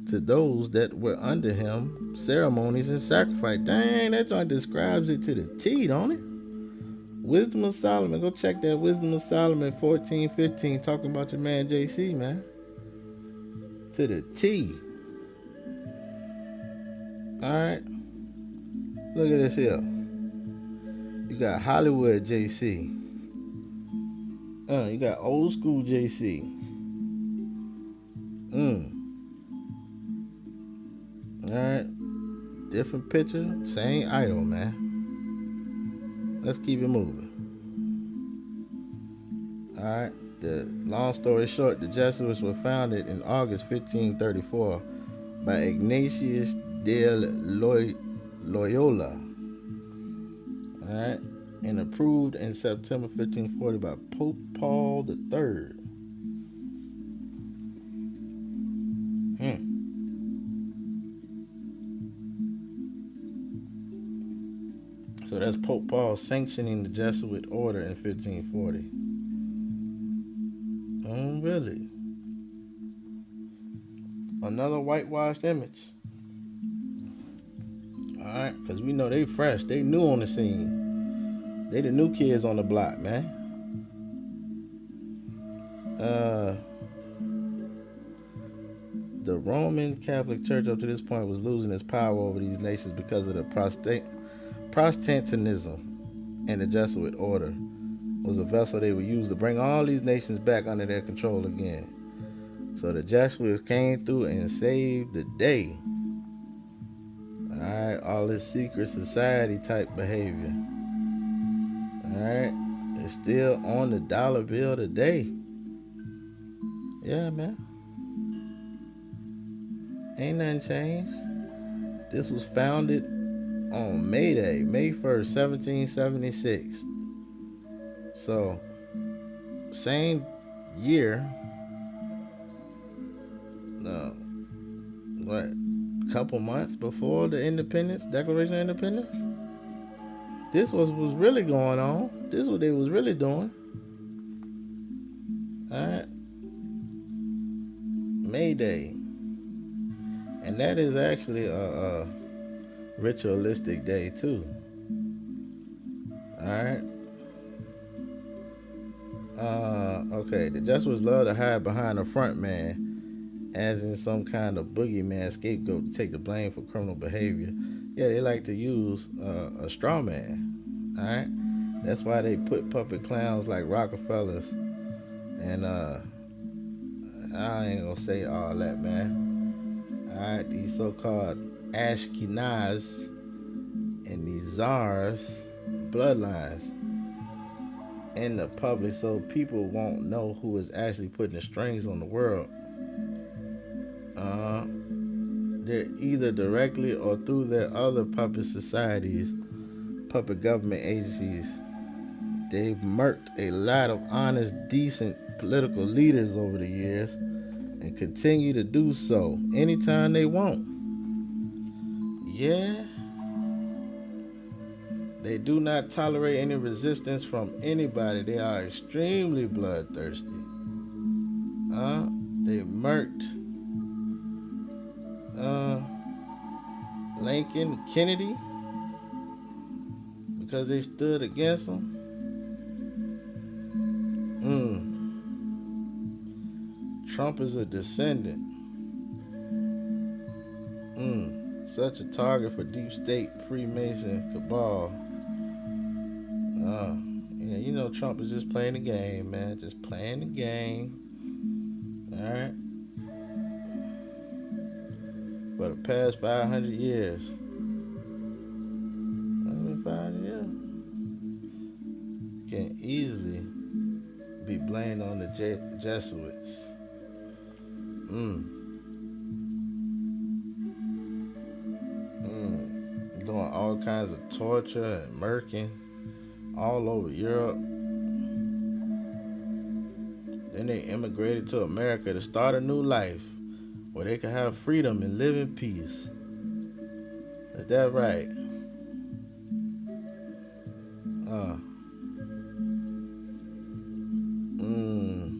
to those that were under him ceremonies and sacrifice. Dang, that joint describes it to the T, don't it? Wisdom of Solomon. Go check that Wisdom of Solomon 14:15, talking about your man JC, man. To the T. Alright. Look at this here. You got Hollywood JC. You got old school JC. Alright. Different picture, same idol, man. Let's keep it moving. Alright. The long story short, the Jesuits were founded in August 1534 by Ignatius de Loyola. Alright. And approved in September 1540 by Pope Paul III. So that's Pope Paul sanctioning the Jesuit order in 1540. Oh, really? Another whitewashed image. Alright, because we know they fresh. They new on the scene. They the new kids on the block, man. The Roman Catholic Church up to this point was losing its power over these nations because of the Protestantism, and the Jesuit order was a vessel they would use to bring all these nations back under their control again. So the Jesuits came through and saved the day. Alright, all this secret society type behavior. Alright, it's still on the dollar bill today. Yeah, man. Ain't nothing changed. This was founded on May Day, May 1st, 1776. So, same year, couple months before the independence, Declaration of Independence? This was really going on. This is what they was really doing. Alright. May Day. And that is actually a ritualistic day too. Alright. Okay, the Jesuits love to hide behind a front man, as in some kind of boogeyman scapegoat to take the blame for criminal behavior. Yeah, they like to use a straw man. Alright? That's why they put puppet clowns like Rockefellers. And I ain't gonna say all that, man. Alright, these so-called Ashkenaz and these czars bloodlines in the public, so people won't know who is actually putting the strings on the world. They're either directly or through their other puppet societies, puppet government agencies. They've murked a lot of honest, decent political leaders over the years and continue to do so anytime they want. Yeah. They do not tolerate any resistance from anybody. They are extremely bloodthirsty. They murked Lincoln, Kennedy, because they stood against them. Trump is a descendant. such a target for deep state Freemason cabal. Uh, yeah, you know Trump is just playing the game, man. Just playing the game. All right. For the past 500 years. I mean, 500 years. Can easily be blamed on the Jesuits. Mm, Doing all kinds of torture and murking all over Europe. Then they immigrated to America to start a new life where they could have freedom and live in peace. Is that right? Uh, mm,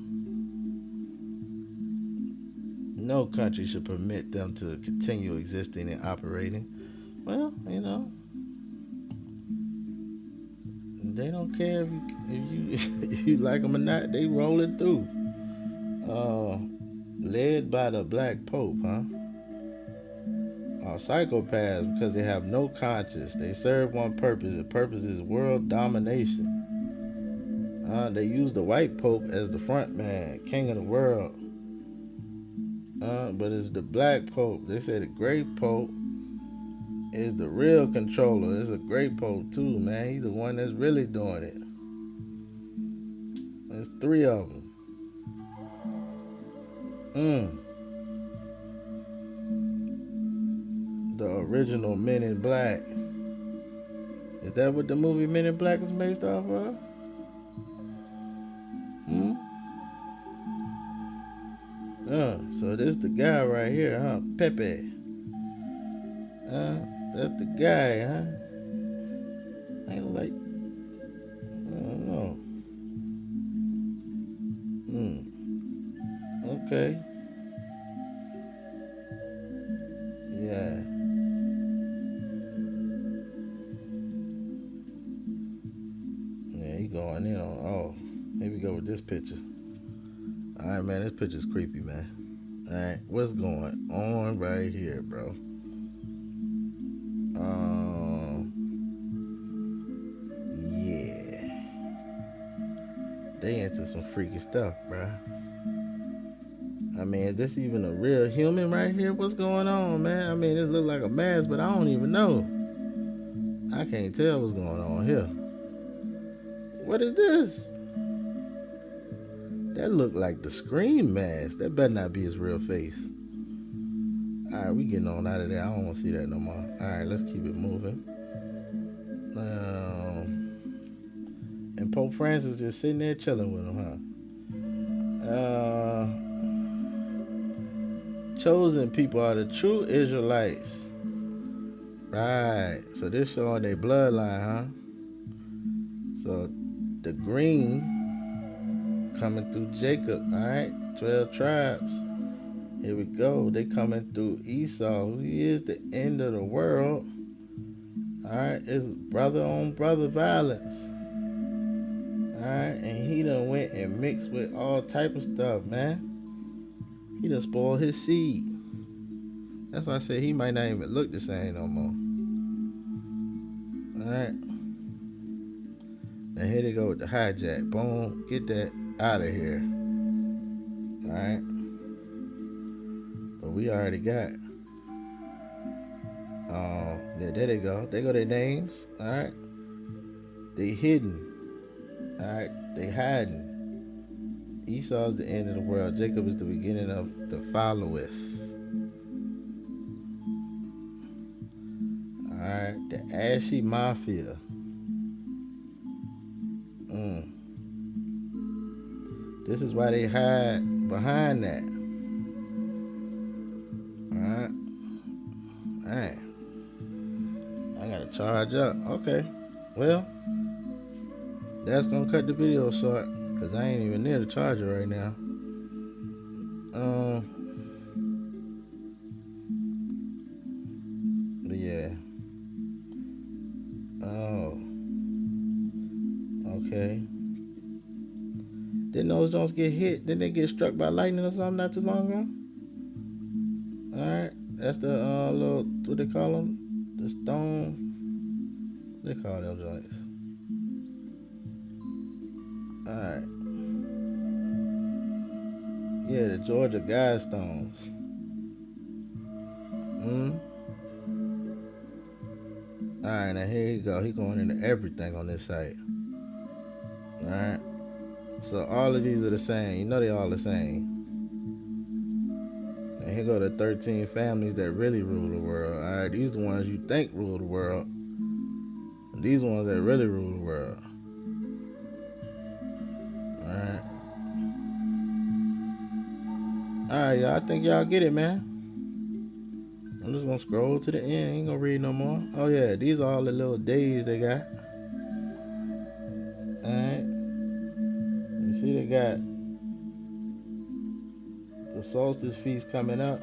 no country should permit them to continue existing and operating. Well, you know, they don't care if you if you like them or not. They rolling through. Uh, Led by the Black Pope, huh? Are psychopaths because they have no conscience. They serve one purpose. The purpose is world domination. They use the white pope as the front man, king of the world. But it's the black pope. They say the gray pope is the real controller. It's a gray pope too, man. He's the one that's really doing it. There's three of them. The original Men in Black. Is that what the movie Men in Black is based off of? Hmm? So this the guy right here, huh? Pepe. That's the guy, huh? Ain't like, I don't know. Okay. Yeah. Yeah, he going in on, oh, here we go with this picture. Alright, man, this picture's creepy, man. Alright, what's going on right here, bro? Yeah. They into some freaky stuff, bro. I mean, is this even a real human right here? What's going on, man? I mean, it look like a mask, but I don't even know. I can't tell what's going on here. What is this? That look like the Scream mask. That better not be his real face. Alright, we getting on out of there. I don't want to see that no more. Alright, let's keep it moving. And Pope Francis just sitting there chilling with him, huh? Chosen people are the true Israelites. Right. So this showing their bloodline, huh? So the green coming through Jacob, alright? 12 tribes. Here we go. They coming through Esau, who is the end of the world. Alright, it's brother on brother violence. Alright, and he done went and mixed with all type of stuff, man. He done spoiled his seed. That's why I said he might not even look the same no more. Alright. And here they go with the hijack. Boom. Get that out of here. Alright. But we already got. Yeah, there they go. There go their names. Alright. They hidden. Alright. They hiding. Esau's the end of the world. Jacob is the beginning of the followeth. Alright. The Ashy Mafia. This is why they hide behind that. Alright. Man. I gotta charge up. Okay. Well, that's gonna cut the video short. Because I ain't even near the charger right now. But yeah. Oh. Okay. Didn't those Jones get hit? Didn't they get struck by lightning or something not too long ago? Alright. That's the little, what they call them? The stone. They call them joints. All right. Yeah, the Georgia Guidestones. Mm. All right, now here you go. He going into everything on this site. All right. So all of these are the same. You know they all the same. And here go the 13 families that really rule the world. All right, these the ones you think rule the world. And these ones that really rule the world. All right. All right, y'all. I think y'all get it, man. I'm just gonna scroll to the end. Ain't gonna read no more. Oh yeah, these are all the little days they got. All right. You see they got the solstice feast coming up.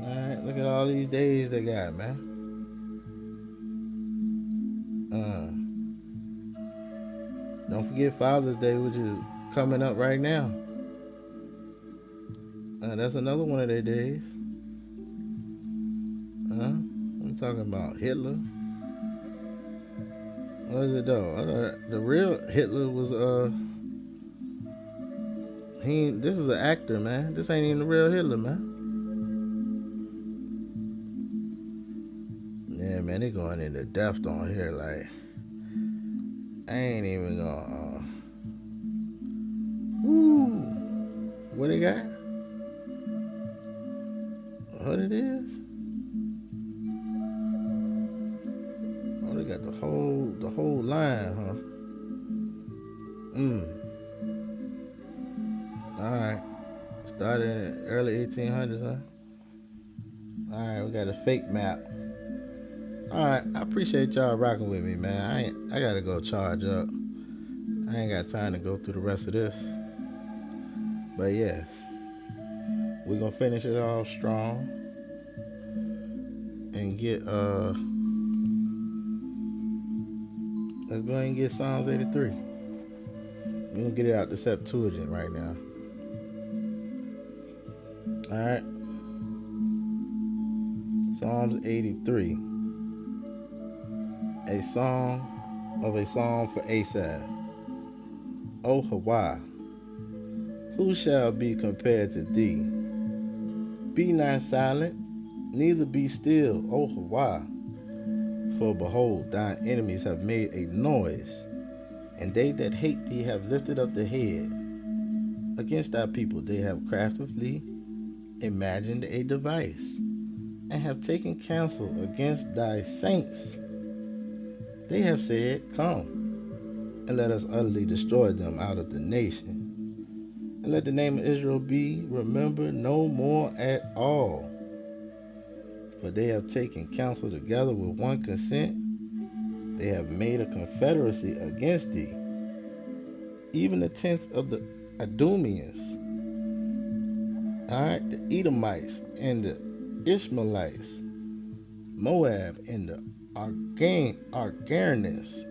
All right. Look at all these days they got, man. Uh, don't forget Father's Day, which is coming up right now. That's another one of their days. We talking about Hitler. What is it though? The real Hitler was this is an actor, man. This ain't even the real Hitler, man. Yeah, man, they going into depth on here. Like, I ain't even gonna. Woo! What they got? What it is? Oh, they got the whole line, huh? All right. Started in the early 1800s, huh? All right, we got a fake map. All right, I appreciate y'all rocking with me, man. I gotta go charge up. I ain't got time to go through the rest of this. But yes, we gonna finish it all strong and get let's go ahead and get Psalms 83. We're gonna get it out the Septuagint right now. All right, Psalms 83, a song for Asaph. O HAWAH, who shall be compared to thee? Be not silent, neither be still, O HAWAH. For behold, thine enemies have made a noise, and they that hate thee have lifted up the head. Against thy people they have craftily imagined a device, and have taken counsel against thy saints. They have said, come, and let us utterly destroy them out of the nation, and let the name of Israel be remembered no more at all. For they have taken counsel together with one consent. They have made a confederacy against thee, even the tents of the Idumeans, all right, the Edomites and the Ishmaelites, Moab and the Argarnes,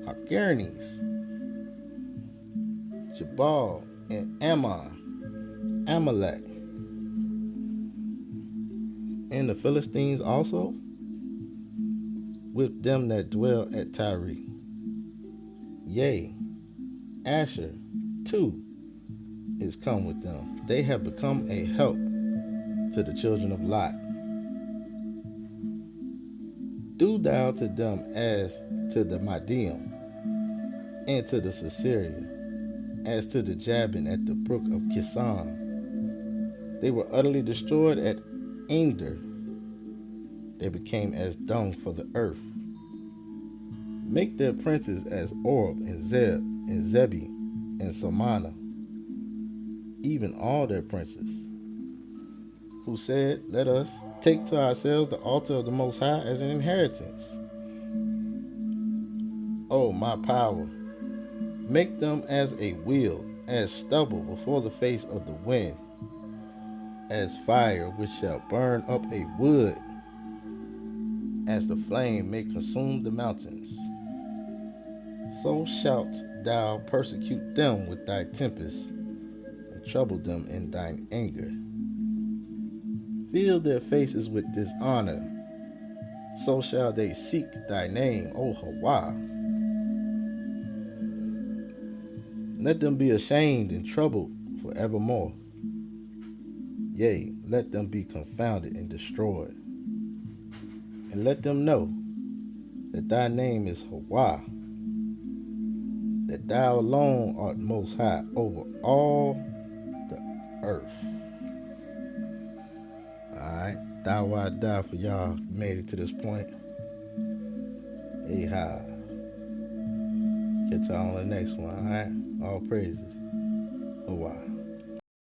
Jabal and Ammon, Amalek, and the Philistines also, with them that dwell at Tyre. Yea, Asher too is come with them. They have become a help to the children of Lot. Do thou to them as to the Medium, and to the Sisera, as to the Jabin at the brook of Kison. They were utterly destroyed at Anger. They became as dung for the earth. Make their princes as Orb and Zeb and Zebi and Salmana, even all their princes, who said, let us take to ourselves the altar of the Most High as an inheritance. O my power, make them as a wheel, as stubble before the face of the wind, as fire which shall burn up a wood, as the flame may consume the mountains. So shalt thou persecute them with thy tempest, and trouble them in thine anger. Fill their faces with dishonor, so shall they seek thy name, O HAWAH. Let them be ashamed and troubled forevermore. Yea, let them be confounded and destroyed. And let them know that thy name is HAWAH, that thou alone art most high over all the earth. Alright, thou I die for y'all made it to this point. Ahab. Catch y'all on the next one, alright? All praises. HAWAH.